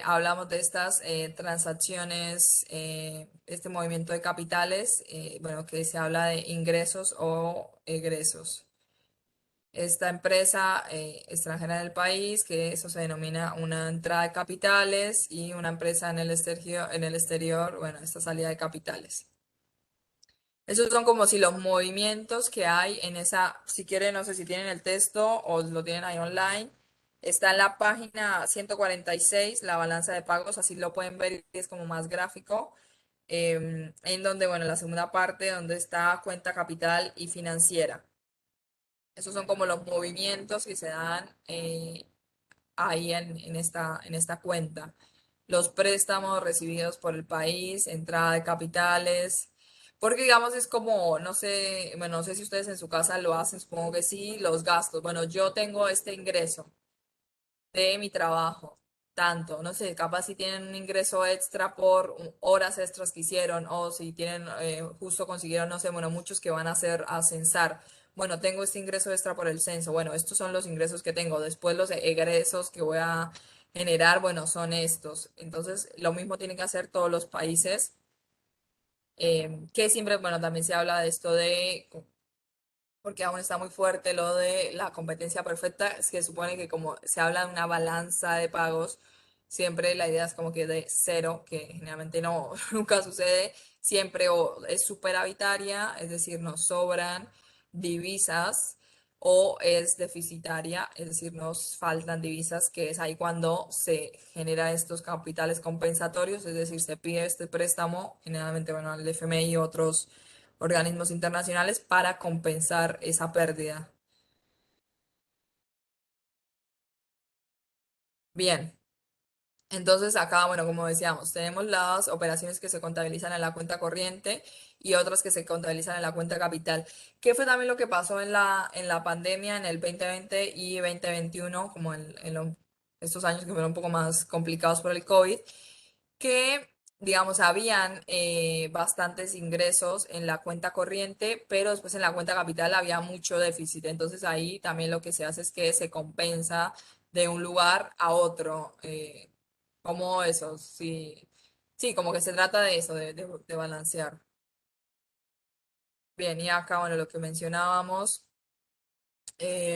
hablamos de estas transacciones, este movimiento de capitales, bueno, que se habla de ingresos o egresos. Esta empresa extranjera en el país, que eso se denomina una entrada de capitales y una empresa en el exterior, bueno, esta salida de capitales. Esos son como si los movimientos que hay en esa, si quieren, no sé si tienen el texto o lo tienen ahí online. Está en la página 146, la balanza de pagos, así lo pueden ver y es como más gráfico. En donde, bueno, en la segunda parte, donde está cuenta capital y financiera. Esos son como los movimientos que se dan ahí en esta cuenta. Los préstamos recibidos por el país, entrada de capitales, porque digamos es como, no sé, bueno, no sé si ustedes en su casa lo hacen, supongo que sí, los gastos. Bueno, yo tengo este ingreso de mi trabajo, tanto, no sé, capaz si tienen un ingreso extra por horas extras que hicieron o si tienen, justo consiguieron, no sé, bueno, muchos que van a hacer a censar. Bueno, tengo este ingreso extra por el censo. Bueno, estos son los ingresos que tengo. Después los egresos que voy a generar, bueno, son estos. Entonces, lo mismo tienen que hacer todos los países, que siempre, bueno, también se habla de esto de porque aún está muy fuerte lo de la competencia perfecta, es que supone que como se habla de una balanza de pagos, siempre la idea es como que de cero, que generalmente no, nunca sucede, siempre o es superavitaria, es decir, nos sobran divisas, o es deficitaria, es decir, nos faltan divisas, que es ahí cuando se genera estos capitales compensatorios, es decir, se pide este préstamo, generalmente, bueno, al FMI y otros organismos internacionales para compensar esa pérdida. Bien, entonces acá, bueno, como decíamos, tenemos las operaciones que se contabilizan en la cuenta corriente y otras que se contabilizan en la cuenta capital. ¿Qué fue también lo que pasó en la pandemia en el 2020 y 2021, como estos años que fueron un poco más complicados por el COVID? Que, digamos, habían bastantes ingresos en la cuenta corriente, pero después en la cuenta capital había mucho déficit. Entonces ahí también lo que se hace es que se compensa de un lugar a otro. Como eso, sí, sí, como que se trata de eso, de balancear. Bien, y acá, bueno, lo que mencionábamos.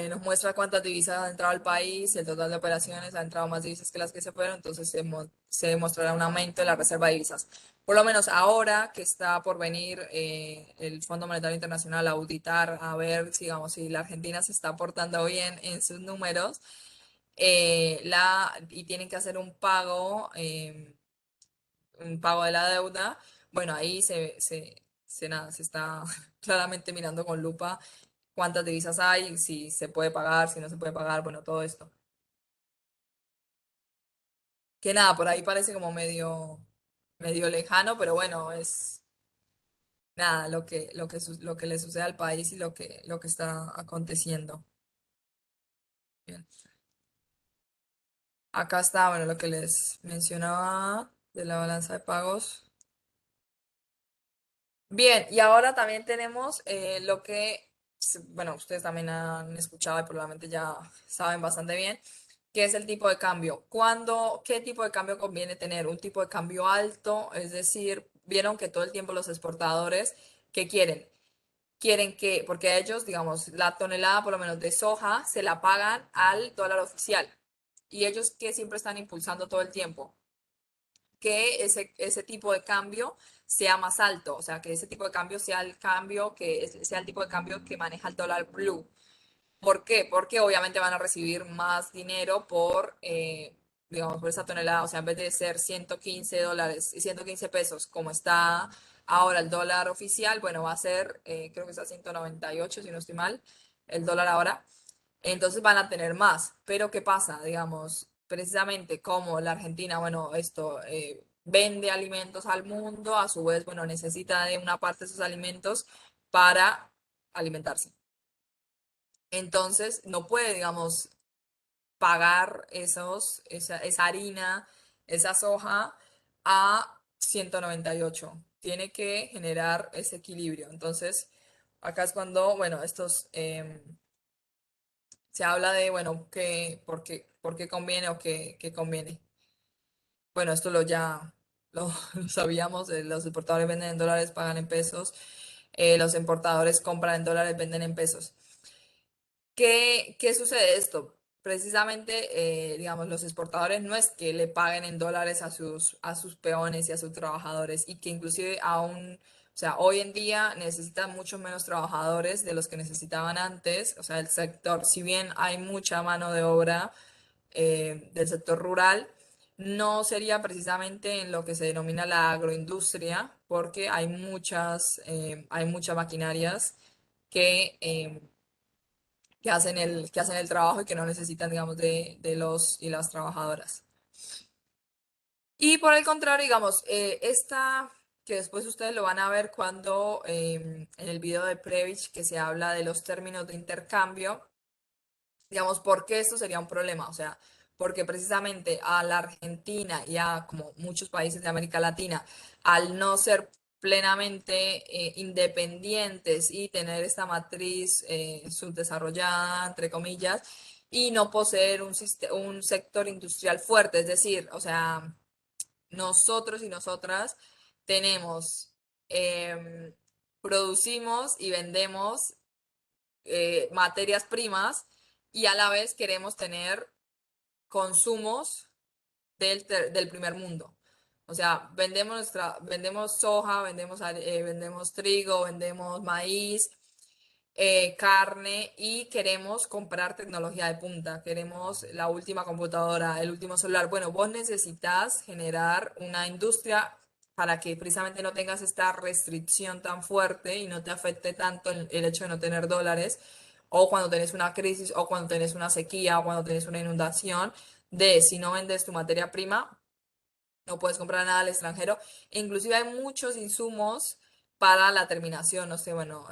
Nos muestra cuántas divisas han entrado al país, el total de operaciones ha entrado más divisas que las que se fueron, entonces se demostrará un aumento en la reserva de divisas. Por lo menos ahora que está por venir el Fondo Monetario Internacional a auditar, a ver, digamos, si la Argentina se está portando bien en sus números, y tienen que hacer un pago de la deuda, bueno, ahí nada, se está claramente mirando con lupa cuántas divisas hay, si se puede pagar, si no se puede pagar, bueno, todo esto. Que nada, por ahí parece como medio lejano, pero bueno, es nada lo que le sucede al país y lo que está aconteciendo. Bien. Acá está, bueno, lo que les mencionaba de la balanza de pagos. Bien, y ahora también tenemos lo que, bueno, ustedes también han escuchado y probablemente ya saben bastante bien, que es el tipo de cambio. ¿Qué tipo de cambio conviene tener? Un tipo de cambio alto, es decir, vieron que todo el tiempo los exportadores, ¿qué quieren? Quieren que, porque ellos, digamos, la tonelada por lo menos de soja se la pagan al dólar oficial. y ellos que siempre están impulsando todo el tiempo que ese tipo de cambio sea más alto, o sea, que ese tipo de cambio sea el cambio sea el tipo de cambio que maneja el dólar blue. ¿Por qué? Porque obviamente van a recibir más dinero digamos, por esa tonelada, o sea, en vez de ser $115 y 115 pesos, como está ahora el dólar oficial, bueno, va a ser, creo que está a 198, si no estoy mal, el dólar ahora. Entonces van a tener más. Pero ¿qué pasa? Digamos, precisamente como la Argentina, bueno, esto vende alimentos al mundo, a su vez, bueno, necesita de una parte de esos alimentos para alimentarse. Entonces no puede, digamos, pagar esa harina, esa soja a 198. Tiene que generar ese equilibrio. Entonces, acá es cuando, bueno, se habla de, bueno, por qué conviene o qué conviene. Bueno, esto lo sabíamos, los exportadores venden en dólares, pagan en pesos, los importadores compran en dólares, venden en pesos. ¿Qué sucede esto? Precisamente, digamos, los exportadores no es que le paguen en dólares a sus peones y a sus trabajadores y que inclusive aún, o sea, hoy en día necesitan mucho menos trabajadores de los que necesitaban antes. O sea, el sector, si bien hay mucha mano de obra del sector rural, no sería precisamente en lo que se denomina la agroindustria, porque hay muchas maquinarias que... que hacen el trabajo y que no necesitan, digamos, de los y las trabajadoras. Y por el contrario, digamos, que después ustedes lo van a ver cuando en el video de Previch que se habla de los términos de intercambio, digamos, ¿por qué esto sería un problema? O sea, porque precisamente a la Argentina y a como muchos países de América Latina, al no ser plenamente independientes y tener esta matriz subdesarrollada, entre comillas, y no poseer un sector industrial fuerte, es decir, o sea, nosotros y nosotras tenemos, em, producimos y vendemos materias primas y a la vez queremos tener consumos del primer mundo. O sea, vendemos soja, vendemos trigo, vendemos maíz, carne y queremos comprar tecnología de punta. Queremos la última computadora, el último celular. Bueno, vos necesitas generar una industria para que precisamente no tengas esta restricción tan fuerte y no te afecte tanto el hecho de no tener dólares o cuando tenés una crisis o cuando tenés una sequía o cuando tenés una inundación de si no vendes tu materia prima, no puedes comprar nada al extranjero. E inclusive hay muchos insumos para la terminación, no sé, bueno,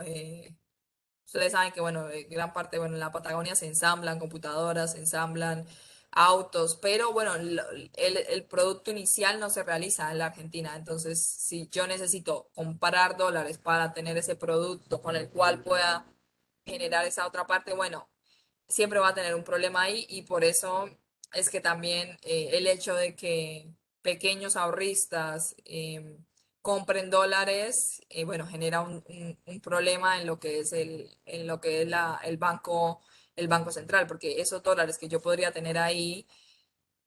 ustedes saben que, bueno, gran parte, bueno, en la Patagonia se ensamblan computadoras, se ensamblan autos, pero bueno, el producto inicial no se realiza en la Argentina. Entonces, si yo necesito comprar dólares para tener ese producto con el cual pueda generar esa otra parte, bueno, siempre va a tener un problema ahí y por eso es que también el hecho de que pequeños ahorristas compren dólares, bueno, genera un problema en lo que es en lo que es el banco central, porque esos dólares que yo podría tener ahí,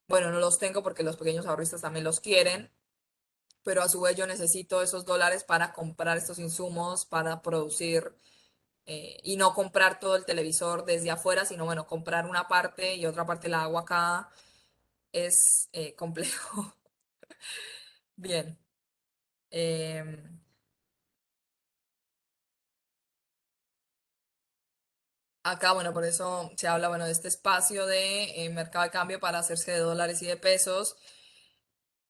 bueno, no los tengo porque los pequeños ahorristas también los quieren, pero a su vez yo necesito esos dólares para comprar estos insumos, para producir y no comprar todo el televisor desde afuera, sino bueno, comprar una parte y otra parte la hago acá es complejo. Bien. em, Acá, bueno, por eso se habla, bueno, de este espacio de mercado de cambio para hacerse de dólares y de pesos,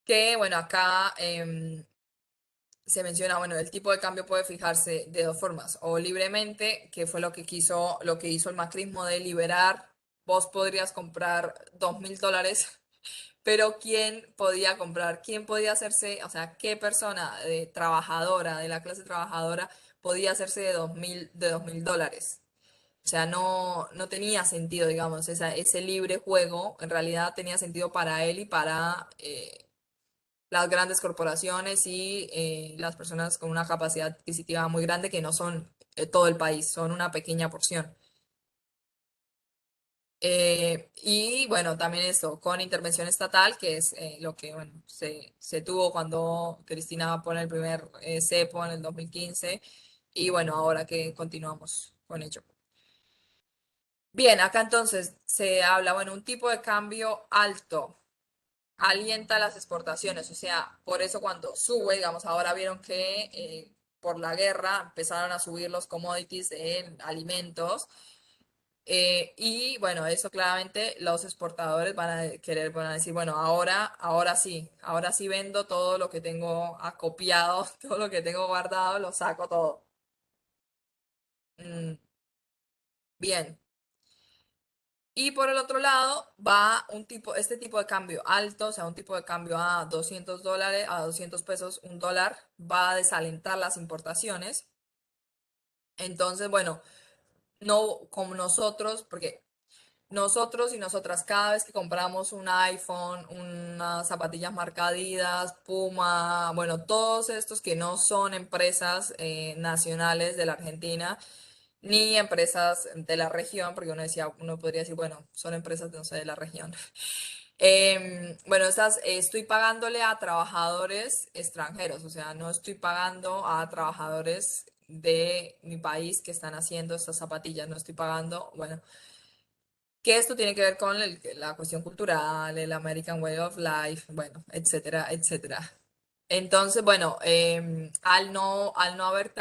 que, bueno, acá se menciona, bueno, el tipo de cambio puede fijarse de dos formas, o libremente, que fue lo que hizo el macrismo de liberar, vos podrías comprar $2.000, pero ¿quién podía comprar? ¿Quién podía hacerse, o sea, qué persona trabajadora, de la clase trabajadora, podía hacerse de $2.000? O sea, no tenía sentido, digamos, ese libre juego, en realidad tenía sentido para él y para las grandes corporaciones y las personas con una capacidad adquisitiva muy grande que no son todo el país, son una pequeña porción. Y bueno, también esto, con intervención estatal, que es lo que bueno, se tuvo cuando Cristina pone el primer cepo en el 2015, y bueno, ahora que continuamos con ello. Bien, acá entonces se habla, bueno, un tipo de cambio alto alienta las exportaciones, o sea, por eso cuando sube, digamos, ahora vieron que por la guerra empezaron a subir los commodities en alimentos. Y bueno, eso claramente los exportadores van a querer, van a decir, bueno, ahora sí vendo todo lo que tengo acopiado, todo lo que tengo guardado, lo saco todo. Mm, bien. Y por el otro lado va este tipo de cambio alto, o sea, un tipo de cambio a $200, a 200 pesos, un dólar, va a desalentar las importaciones. Entonces, bueno, no como nosotros, porque nosotros y nosotras, cada vez que compramos un iPhone, unas zapatillas marca Adidas, Puma, bueno, todos estos que no son empresas nacionales de la Argentina, ni empresas de la región, porque uno podría decir, bueno, son empresas, no sé, de la región. Bueno, estoy pagándole a trabajadores extranjeros, o sea, no estoy pagando a trabajadores de mi país que están haciendo estas zapatillas, no estoy pagando, bueno, que esto tiene que ver con la cuestión cultural, el American Way of Life, bueno, etcétera, etcétera. Entonces, bueno, al no haber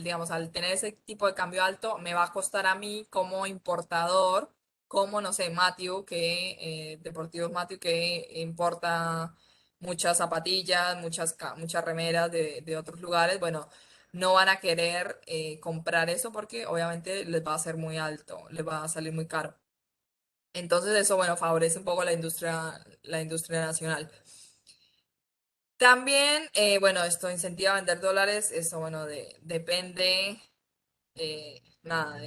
digamos, al tener ese tipo de cambio alto, me va a costar a mí como importador, como, no sé, Deportivos Matthew, que importa muchas zapatillas, muchas remeras de otros lugares, bueno, no van a querer comprar eso porque obviamente les va a ser muy alto, les va a salir muy caro. Entonces eso, bueno, favorece un poco la industria nacional. También, bueno, esto incentiva a vender dólares, eso, bueno, depende, nada,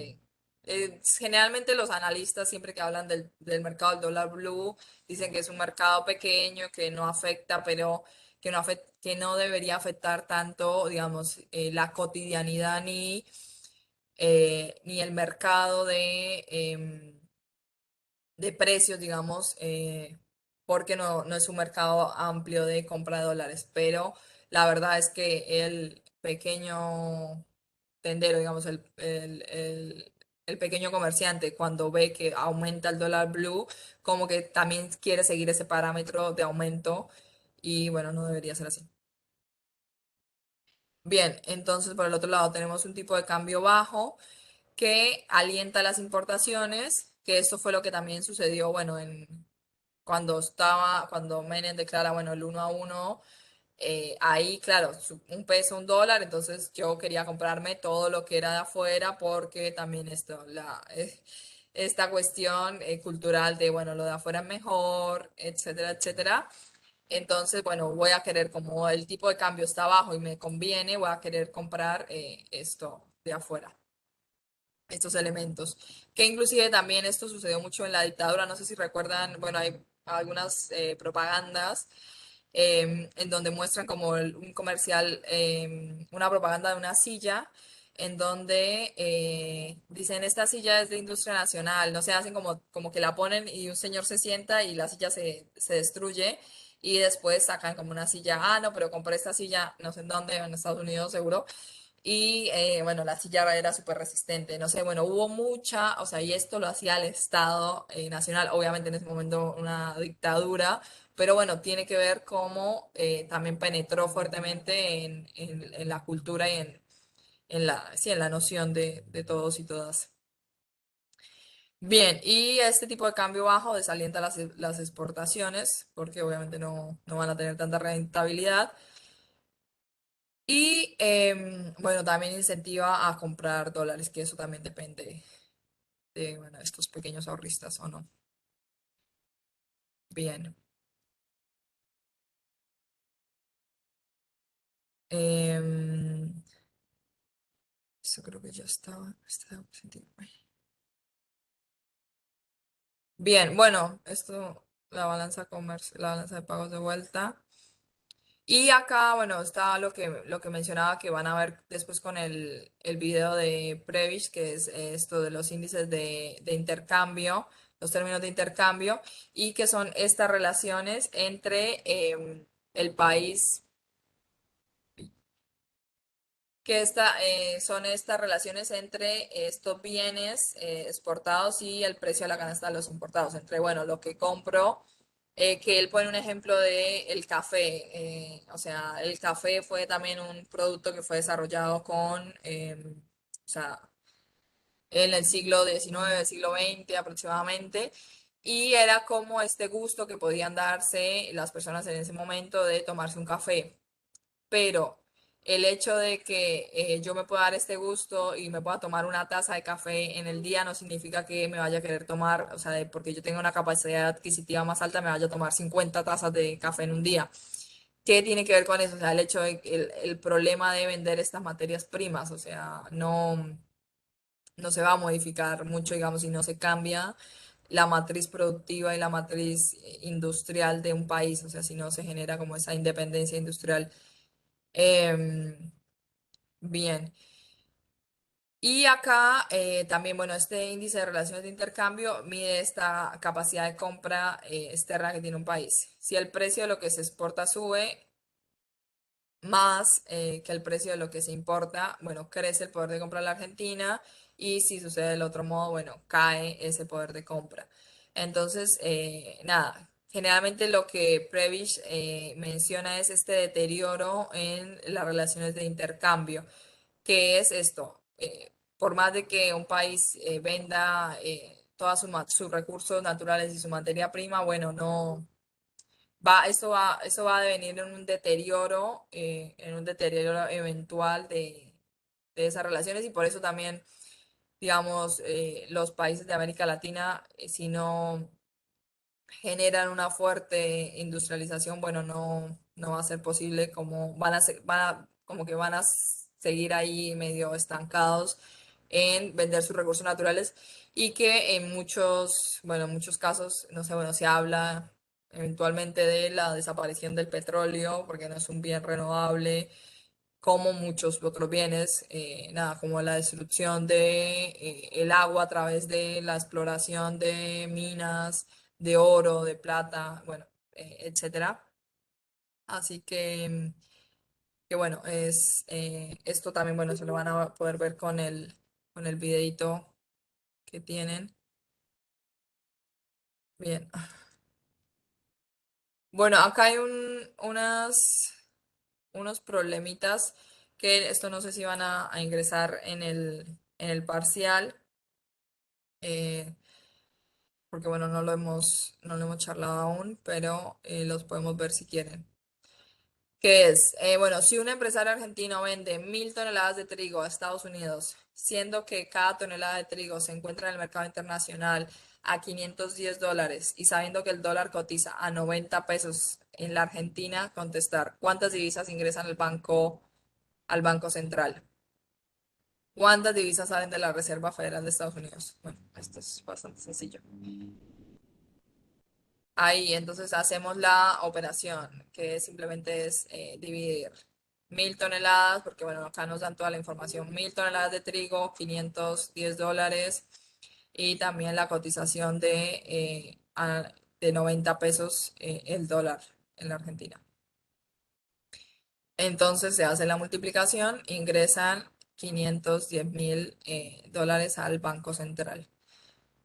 generalmente los analistas siempre que hablan del mercado del dólar blue dicen que es un mercado pequeño, que no afecta, pero que no debería afectar tanto, digamos, la cotidianidad ni el mercado de precios, digamos, porque no es un mercado amplio de compra de dólares, pero la verdad es que el pequeño tendero, digamos, el pequeño comerciante, cuando ve que aumenta el dólar blue, como que también quiere seguir ese parámetro de aumento y bueno, no debería ser así. Bien, entonces por el otro lado tenemos un tipo de cambio bajo que alienta las importaciones, que esto fue lo que también sucedió, bueno, cuando Menem declara, bueno, el 1 a 1, ahí, claro, un peso, un dólar, entonces yo quería comprarme todo lo que era de afuera porque también esta cuestión cultural de, bueno, lo de afuera es mejor, etcétera, etcétera. Entonces, bueno, voy a querer, como el tipo de cambio está bajo y me conviene, voy a querer comprar esto de afuera, estos elementos. Que inclusive también esto sucedió mucho en la dictadura, no sé si recuerdan, bueno, hay algunas propagandas en donde muestran como un comercial, una propaganda de una silla, en donde dicen, esta silla es de industria nacional, no sé, hacen como que la ponen y un señor se sienta y la silla se destruye. Y después sacan como una silla, no, pero compré esta silla, no sé en dónde, en Estados Unidos seguro, y bueno, la silla era súper resistente. No sé, bueno, hubo mucha, o sea, y esto lo hacía el Estado Nacional, obviamente en ese momento una dictadura, pero bueno, tiene que ver cómo también penetró fuertemente en la cultura y sí, en la noción de todos y todas. Bien, y este tipo de cambio bajo desalienta las exportaciones, porque obviamente no van a tener tanta rentabilidad. Y bueno, también incentiva a comprar dólares, que eso también depende de, bueno, estos pequeños ahorristas o no. Bien. Em, Eso creo que ya estaba sentido. Bien, bueno, la balanza de pagos de vuelta. Y acá, bueno, está lo que mencionaba que van a ver después con el video de Prevish, que es esto de los índices de intercambio, los términos de intercambio, y que son estas relaciones entre el país, son estas relaciones entre estos bienes exportados y el precio de la canasta de los importados, entre, bueno, lo que compro, que él pone un ejemplo de el café, o sea, el café fue también un producto que fue desarrollado o sea, en el siglo XIX, siglo XX aproximadamente, y era como este gusto que podían darse las personas en ese momento de tomarse un café. Pero el hecho de que yo me pueda dar este gusto y me pueda tomar una taza de café en el día no significa que me vaya a querer tomar, o sea, porque yo tengo una capacidad adquisitiva más alta, me vaya a tomar 50 tazas de café en un día. ¿Qué tiene que ver con eso? O sea, el hecho de el problema de vender estas materias primas, o sea, no se va a modificar mucho, digamos, si no se cambia la matriz productiva y la matriz industrial de un país, o sea, si no se genera como esa independencia industrial. Em, Bien. Y acá también, bueno, este índice de relaciones de intercambio mide esta capacidad de compra externa que tiene un país. Si el precio de lo que se exporta sube más que el precio de lo que se importa, bueno, crece el poder de compra de la Argentina, y si sucede del otro modo, bueno, cae ese poder de compra. Entonces, nada, generalmente lo que Prebisch menciona es este deterioro en las relaciones de intercambio. ¿Qué es esto? Por más de que un país venda todos sus recursos naturales y su materia prima, bueno, no eso va a devenir en un deterioro eventual de esas relaciones, y por eso también, digamos, los países de América Latina, si no generan una fuerte industrialización, bueno, no va a ser posible, como como que van a seguir ahí medio estancados en vender sus recursos naturales, y que en bueno, en muchos casos, no sé, bueno, se habla eventualmente de la desaparición del petróleo porque no es un bien renovable, como muchos otros bienes, nada, como la destrucción de el agua a través de la exploración de minas de oro, de plata, bueno, etcétera. Así que bueno, esto también, bueno, se lo van a poder ver con el videito que tienen. Bien. Bueno, acá hay unos problemitas que esto no sé si van a ingresar en el parcial, eh, porque bueno, no lo hemos charlado aún, pero los podemos ver si quieren. Que es, bueno, si un empresario argentino vende 1.000 toneladas de trigo a Estados Unidos, siendo que cada tonelada de trigo se encuentra en el mercado internacional a $510, y sabiendo que el dólar cotiza a 90 pesos en la Argentina, contestar, ¿cuántas divisas ingresan al Banco Central? ¿Cuántas divisas salen de la Reserva Federal de Estados Unidos? Bueno, esto es bastante sencillo. Ahí entonces hacemos la operación, que simplemente es dividir 1.000 toneladas, porque bueno, acá nos dan toda la información, 1.000 toneladas de trigo, $510, y también la cotización de 90 pesos el dólar en la Argentina. Entonces se hace la multiplicación, ingresan 510.000 dólares al Banco Central.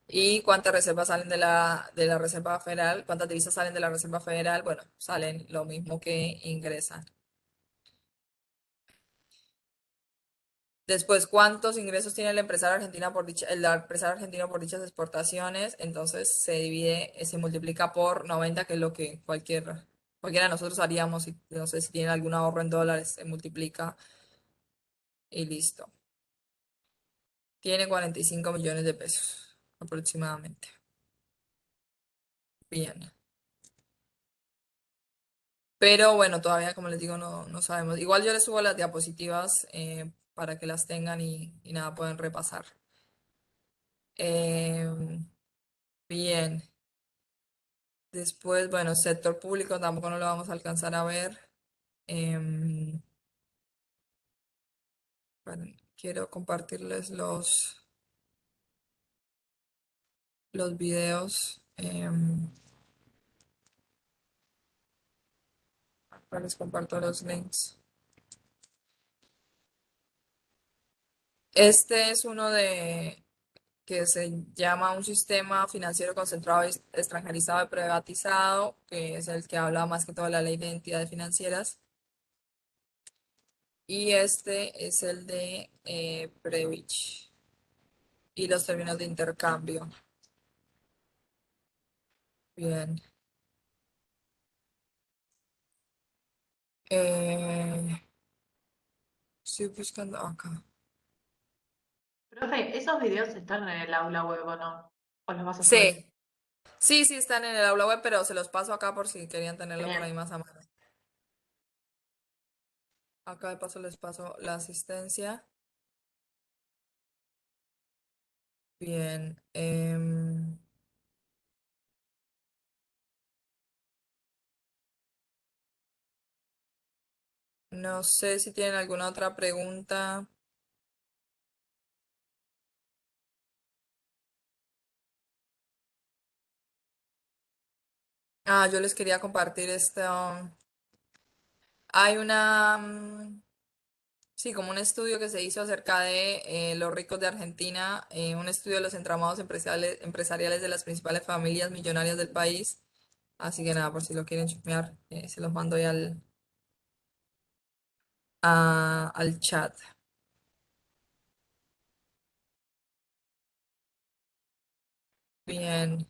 ¿Y cuántas reservas salen de la Reserva Federal? ¿Cuántas divisas salen de la Reserva Federal? Bueno, salen lo mismo que ingresan. Después, ¿cuántos ingresos tiene el empresario argentino por dichas exportaciones? Entonces se divide, se multiplica por 90, que es lo que cualquiera de nosotros haríamos. No sé si tiene algún ahorro en dólares, se multiplica y listo. Tiene 45 millones de pesos aproximadamente. Bien. Pero bueno, todavía, como les digo, no sabemos. Igual yo les subo las diapositivas para que las tengan y nada, pueden repasar. Em, Bien. Después, bueno, sector público tampoco no lo vamos a alcanzar a ver. Em, bueno, quiero compartirles los videos. Acá les comparto los links. Este es uno de que se llama un sistema financiero concentrado, extranjerizado y privatizado, que es el que habla más que todo de la ley de entidades financieras. Y este es el de Previch y los términos de intercambio. Bien. Estoy buscando acá. Profe, ¿esos videos están en el aula web o no? ¿O los vas a Sí, subir? sí, están en el aula web, pero se los paso acá por si querían tenerlo por ahí Genial. más a mano. Acá de paso les paso la asistencia. Bien. No sé si tienen alguna otra pregunta. Ah, yo les quería compartir esto. Hay una, sí, como un estudio que se hizo acerca de los ricos de Argentina, un estudio de los entramados empresariales de las principales familias millonarias del país. Así que nada, por si lo quieren chusmear, se los mando ahí al chat. Bien.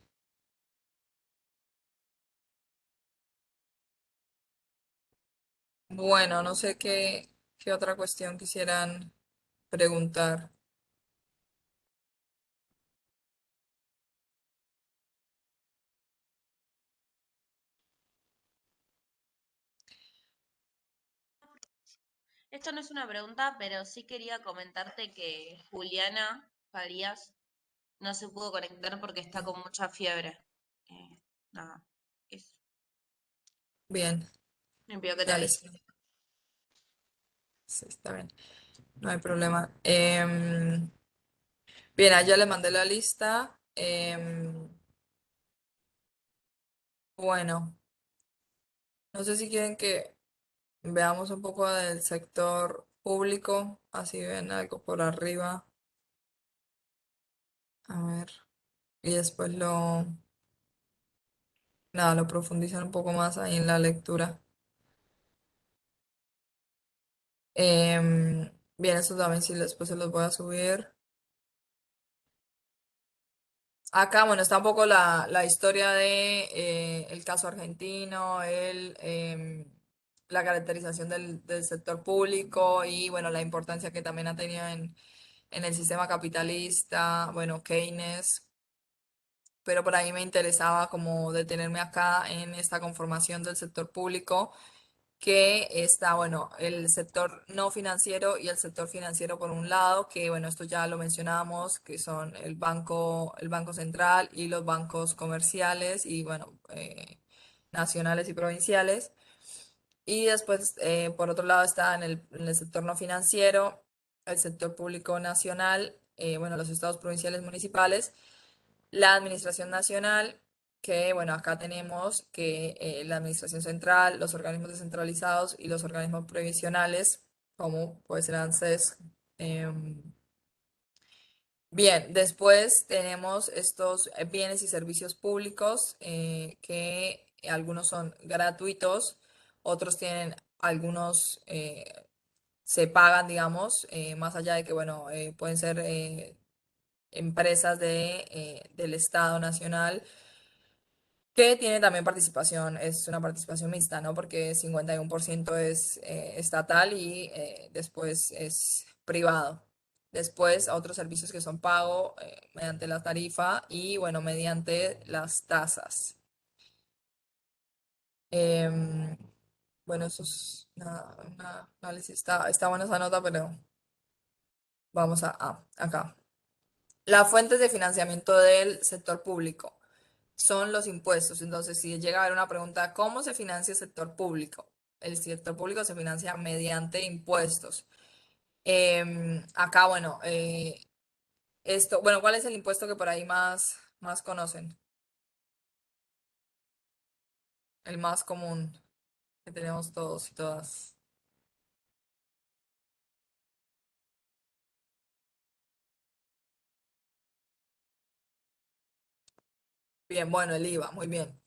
Bueno, no sé qué otra cuestión quisieran preguntar. Esto no es una pregunta, pero sí quería comentarte que Juliana Farías no se pudo conectar porque está con mucha fiebre. Nada, eso. Bien, Me pidió que te dale, avise. sí, sí, está bien, no hay problema. Bien, allá les mandé la lista. Bueno, no sé si quieren que veamos un poco del sector público, así ven algo por arriba. A ver, y después nada, lo profundizan un poco más ahí en la lectura. Bien, eso también sí después se los voy a subir. Acá, bueno, está un poco la historia de el caso argentino, la caracterización del sector público y, bueno, la importancia que también ha tenido en el sistema capitalista, bueno, Keynes, pero por ahí me interesaba como detenerme acá en esta conformación del sector público que está, bueno, el sector no financiero y el sector financiero por un lado, que bueno, esto ya lo mencionamos, que son el Banco Central y los bancos comerciales y bueno, nacionales y provinciales. Y después, por otro lado, está en el sector no financiero, el sector público nacional, bueno, los estados provinciales municipales, la administración nacional, que bueno, acá tenemos que la administración central, los organismos descentralizados y los organismos previsionales, como puede ser ANSES. em, Bien, después tenemos estos bienes y servicios públicos que algunos son gratuitos, otros tienen algunos se pagan, digamos, más allá de que, bueno, pueden ser empresas del Estado Nacional que tiene también participación, es una participación mixta, ¿no? Porque 51% es estatal y después es privado. Después otros servicios que son pago mediante la tarifa y, bueno, mediante las tasas. Em, bueno, eso es una análisis. Está buena esa nota, pero vamos acá. Las fuentes de financiamiento del sector público son los impuestos. Entonces, si llega a haber una pregunta, ¿cómo se financia el sector público? El sector público se financia mediante impuestos. Acá, bueno, bueno, ¿cuál es el impuesto que por ahí más más conocen? El más común que tenemos todos y todas. Bien, bueno, el IVA, muy bien.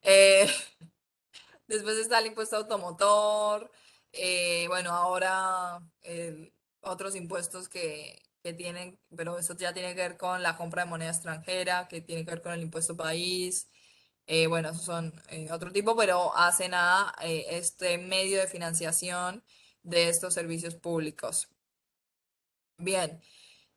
Eh, Después está el impuesto automotor. Bueno, ahora otros impuestos que tienen, pero eso ya tiene que ver con la compra de moneda extranjera, que tiene que ver con el impuesto país. Bueno, esos son otro tipo, pero hacen a este medio de financiación de estos servicios públicos. Bien.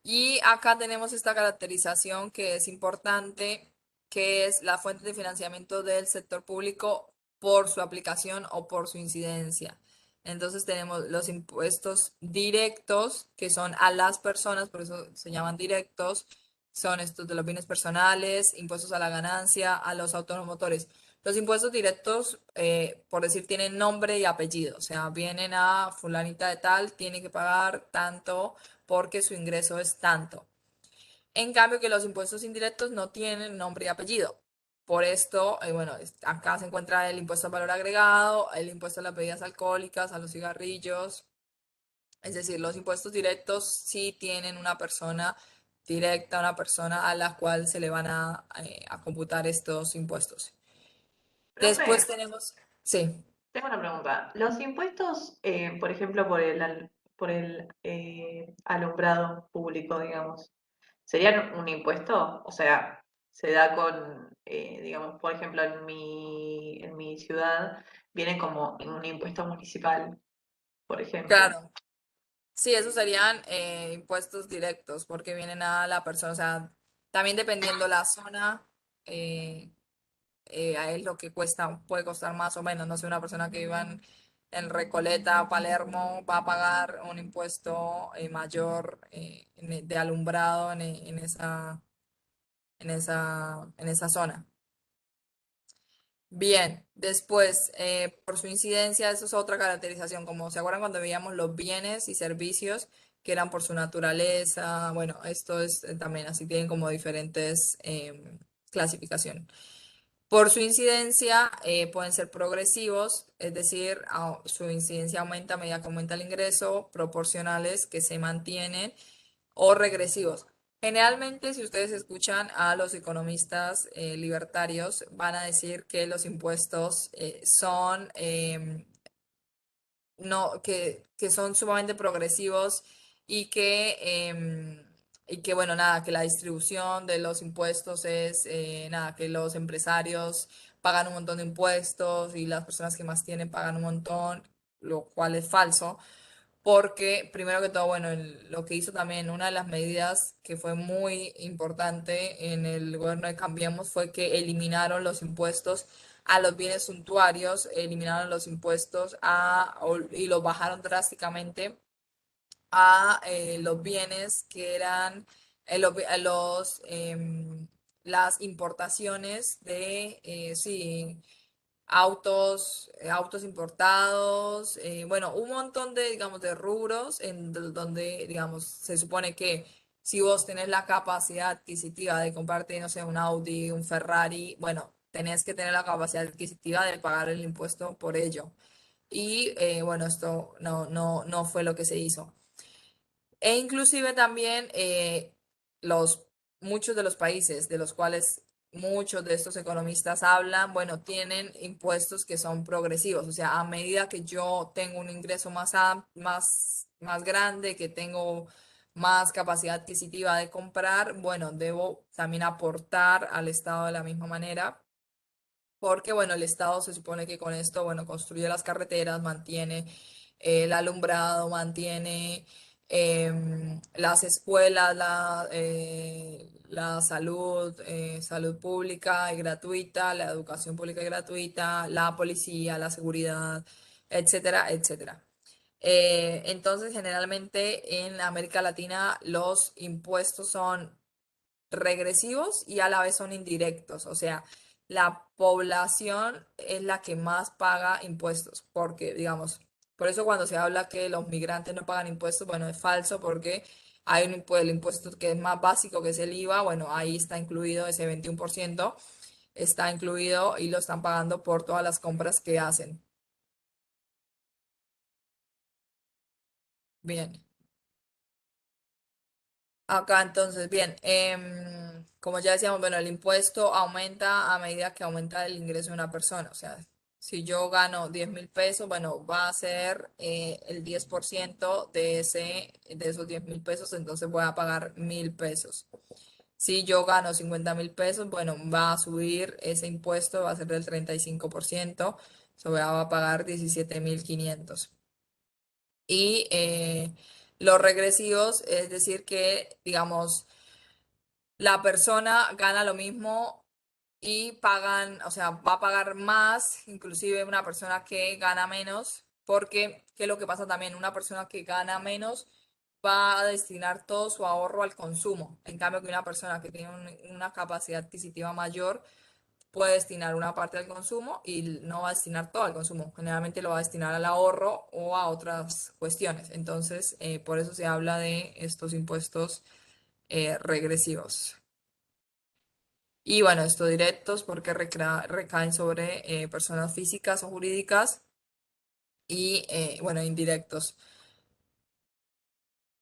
Y acá tenemos esta caracterización que es importante, que es la fuente de financiamiento del sector público por su aplicación o por su incidencia. Entonces tenemos los impuestos directos, que son a las personas, por eso se llaman directos, son estos de los bienes personales, impuestos a la ganancia, a los automotores. Los impuestos directos, por decir, tienen nombre y apellido, o sea, vienen a fulanita de tal, tiene que pagar tanto porque su ingreso es tanto. En cambio que los impuestos indirectos no tienen nombre y apellido. Por esto, bueno, acá se encuentra el impuesto al valor agregado, el impuesto a las bebidas alcohólicas, a los cigarrillos. Es decir, los impuestos directos sí tienen una persona directa, una persona a la cual se le van a computar estos impuestos. Después Profe, tenemos, sí, tengo una pregunta. Los impuestos, por ejemplo, por el alumbrado público, digamos, ¿serían un impuesto? O sea, se da con, digamos, por ejemplo, en mi ciudad viene como un impuesto municipal, por ejemplo. claro. Sí, esos serían impuestos directos porque vienen a la persona, o sea, también dependiendo la zona, eh, a él lo que cuesta, puede costar más o menos. No sé, una persona que viva en Recoleta, Palermo, va a pagar un impuesto mayor de alumbrado en esa zona. Bien, después, por su incidencia, eso es otra caracterización, como se acuerdan cuando veíamos los bienes y servicios que eran por su naturaleza, bueno, esto es también así, tienen como diferentes clasificaciones. Por su incidencia pueden ser progresivos, es decir, su incidencia aumenta a medida que aumenta el ingreso, proporcionales que se mantienen o regresivos. Generalmente, si ustedes escuchan a los economistas libertarios, van a decir que los impuestos son no, que son sumamente progresivos y que, bueno, nada, que la distribución de los impuestos es, nada, que los empresarios pagan un montón de impuestos y las personas que más tienen pagan un montón, lo cual es falso. Porque, primero que todo, bueno, lo que hizo también, una de las medidas que fue muy importante en el gobierno de Cambiemos fue que eliminaron los impuestos a los bienes suntuarios, eliminaron los impuestos y los bajaron drásticamente a los bienes que eran las importaciones de, sí, autos importados, bueno, un montón de, digamos, de rubros donde, digamos, se supone que si vos tenés la capacidad adquisitiva de comprarte, no sé, un Audi, un Ferrari, bueno, tenés que tener la capacidad adquisitiva de pagar el impuesto por ello. Y bueno, esto no fue lo que se hizo. E inclusive también los, muchos de los países de los cuales muchos de estos economistas hablan, bueno, tienen impuestos que son progresivos. O sea, a medida que yo tengo un ingreso más grande, que tengo más capacidad adquisitiva de comprar, bueno, debo también aportar al Estado de la misma manera. Porque, bueno, el Estado se supone que con esto, bueno, construye las carreteras, mantiene el alumbrado, mantiene las escuelas, la salud, salud pública y gratuita, la educación pública y gratuita, la policía, la seguridad, etcétera, etcétera. Entonces, generalmente en América Latina los impuestos son regresivos y a la vez son indirectos. O sea, la población es la que más paga impuestos, porque, digamos, por eso cuando se habla que los migrantes no pagan impuestos, bueno, es falso porque Hay el impuesto que es más básico, que es el IVA, bueno, ahí está incluido ese 21%, está incluido y lo están pagando por todas las compras que hacen. Bien. Acá entonces, bien, como ya decíamos, bueno, el impuesto aumenta a medida que aumenta el ingreso de una persona. O sea, si yo gano 10.000 pesos, bueno, va a ser el 10% de esos 10.000 pesos, entonces voy a pagar 1.000 pesos. Si yo gano 50.000 pesos, bueno, va a subir ese impuesto, va a ser del 35%, so voy a pagar 17.500. Y los regresivos, es decir, que, digamos, la persona gana lo mismo y pagan, o sea, va a pagar más, inclusive una persona que gana menos, porque, ¿qué es lo que pasa también? Una persona que gana menos va a destinar todo su ahorro al consumo. En cambio, que una persona que tiene una capacidad adquisitiva mayor puede destinar una parte al consumo y no va a destinar todo al consumo. Generalmente lo va a destinar al ahorro o a otras cuestiones. Entonces, por eso se habla de estos impuestos regresivos. Y bueno, estos directos porque recaen sobre personas físicas o jurídicas y bueno, indirectos.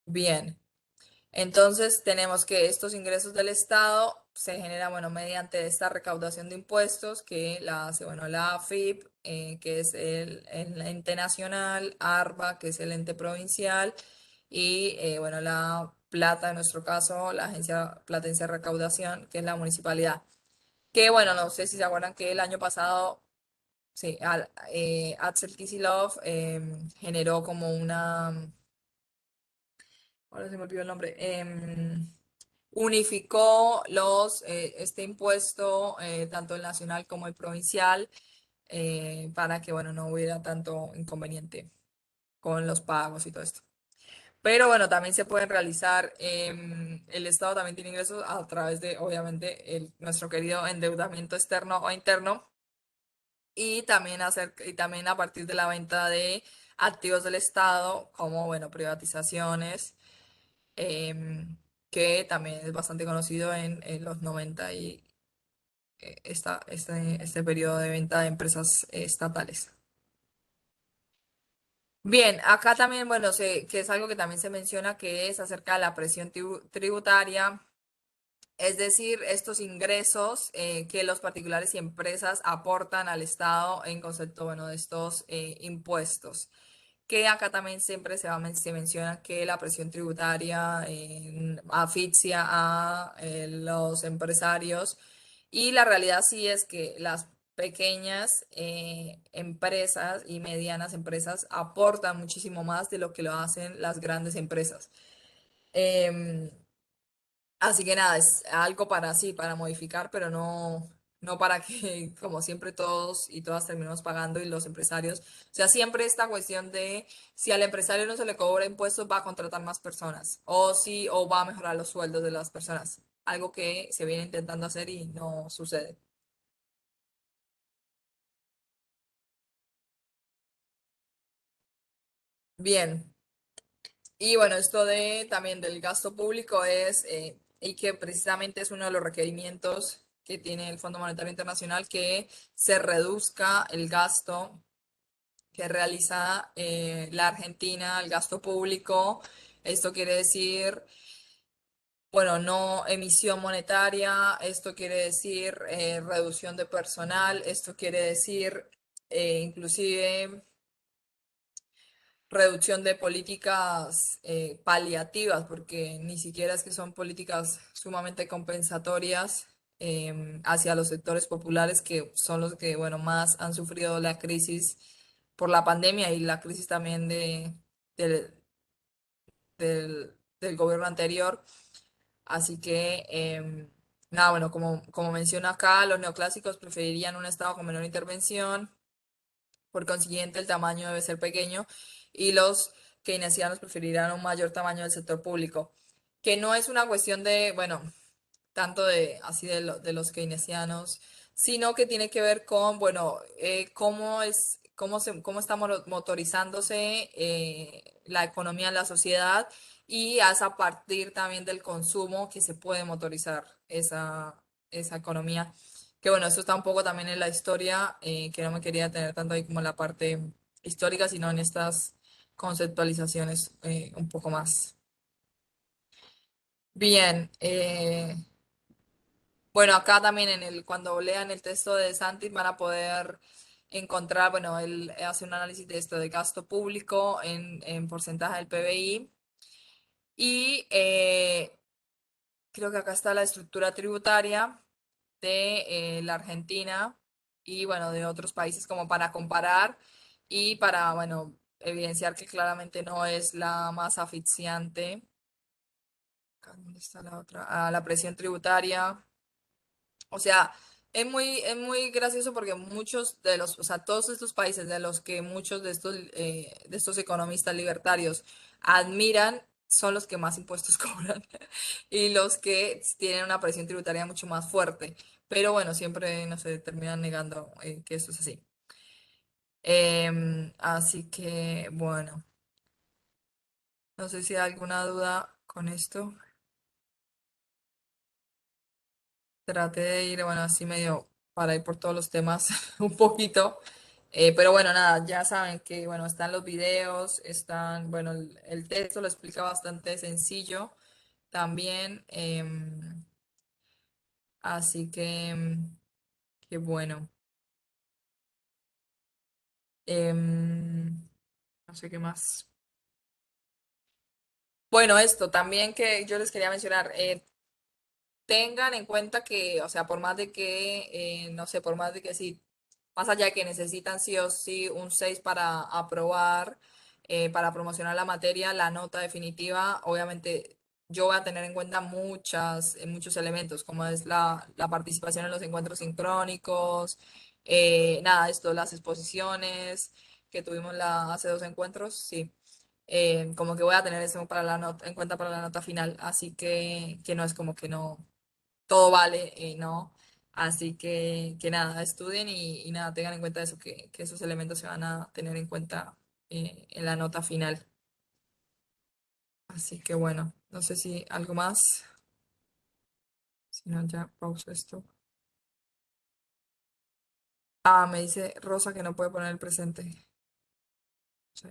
Bien. Entonces tenemos que estos ingresos del Estado se generan, bueno, mediante esta recaudación de impuestos que la hace, bueno, la AFIP, que es el ente nacional, ARBA, que es el ente provincial, y bueno, la Plata, en nuestro caso, la Agencia Platense de Recaudación, que es la municipalidad. Que bueno, no sé si se acuerdan que el año pasado, sí, Axel Kicillof generó como una, ahora se me olvidó el nombre, unificó este impuesto, tanto el nacional como el provincial, para que, bueno, no hubiera tanto inconveniente con los pagos y todo esto. Pero bueno, también se pueden realizar, el Estado también tiene ingresos a través de, obviamente, nuestro querido endeudamiento externo o interno, y también a partir de la venta de activos del Estado, como, bueno, privatizaciones, que también es bastante conocido en los 90 y este periodo de venta de empresas estatales. Bien, acá también, bueno, que es algo que también se menciona, que es acerca de la presión tributaria, es decir, estos ingresos que los particulares y empresas aportan al Estado en concepto, bueno, de estos impuestos. Que acá también siempre se menciona que la presión tributaria asfixia a los empresarios, y la realidad sí es que las pequeñas empresas y medianas empresas aportan muchísimo más de lo que lo hacen las grandes empresas. Em, Así que nada, es algo para sí, para modificar, pero no para que, como siempre, todos y todas terminemos pagando y los empresarios. O sea, siempre esta cuestión de si al empresario no se le cobra impuestos, va a contratar más personas. O si, o va a mejorar los sueldos de las personas. Algo que se viene intentando hacer y no sucede. Bien. Y bueno, esto de también del gasto público y que precisamente es uno de los requerimientos que tiene el Fondo Monetario Internacional, que se reduzca el gasto que realiza la Argentina, el gasto público. Esto quiere decir, bueno, no emisión monetaria, esto quiere decir reducción de personal, esto quiere decir inclusive reducción de políticas paliativas, porque ni siquiera es que son políticas sumamente compensatorias hacia los sectores populares, que son los que, bueno, más han sufrido la crisis por la pandemia y la crisis también del, del gobierno anterior. Así que, nada, bueno, como menciona acá, los neoclásicos preferirían un Estado con menor intervención, por consiguiente, el tamaño debe ser pequeño, y los keynesianos preferirán un mayor tamaño del sector público, que no es una cuestión de, bueno, tanto de así de los keynesianos, sino que tiene que ver con, bueno, cómo está motorizándose la economía en la sociedad y es a partir también del consumo que se puede motorizar esa economía. Que bueno, eso está un poco también en la historia, que no me quería tener tanto ahí como en la parte histórica, sino en estas conceptualizaciones un poco más. Bien, bueno, acá también cuando lean el texto de Santis van a poder encontrar, bueno, él hace un análisis de esto de gasto público en porcentaje del PBI y creo que acá está la estructura tributaria de la Argentina y bueno, de otros países como para comparar y para, bueno, evidenciar que claramente no es la más asfixiante. Acá, ¿dónde está la otra? Ah, la presión tributaria. O sea, es muy gracioso porque muchos de los, o sea, todos estos países de los que muchos de estos economistas libertarios admiran son los que más impuestos cobran y los que tienen una presión tributaria mucho más fuerte. Pero bueno, siempre, no se terminan negando que eso es así. Así que, bueno, no sé si hay alguna duda con esto. Traté de ir, bueno, así medio para ir por todos los temas un poquito. Pero bueno, nada, ya saben que, bueno, están los videos, bueno, el texto lo explica bastante sencillo también. Así que bueno. No sé qué más. Bueno, esto también que yo les quería mencionar. Tengan en cuenta que, o sea, por más de que, no sé, por más de que sí, más allá de que necesitan sí o sí un 6 para aprobar, para promocionar la materia, la nota definitiva, obviamente yo voy a tener en cuenta muchos elementos, como es la participación en los encuentros sincrónicos, nada, esto, las exposiciones que tuvimos hace 2 encuentros, sí. Como que voy a tener eso para la nota, en cuenta para la nota final, así que no es como que no todo vale, ¿no? Así que nada, estudien y nada, tengan en cuenta eso, que esos elementos se van a tener en cuenta en la nota final. Así que bueno, no sé si algo más, si no ya pauso esto. Ah, me dice Rosa que no puede poner el presente. Sí.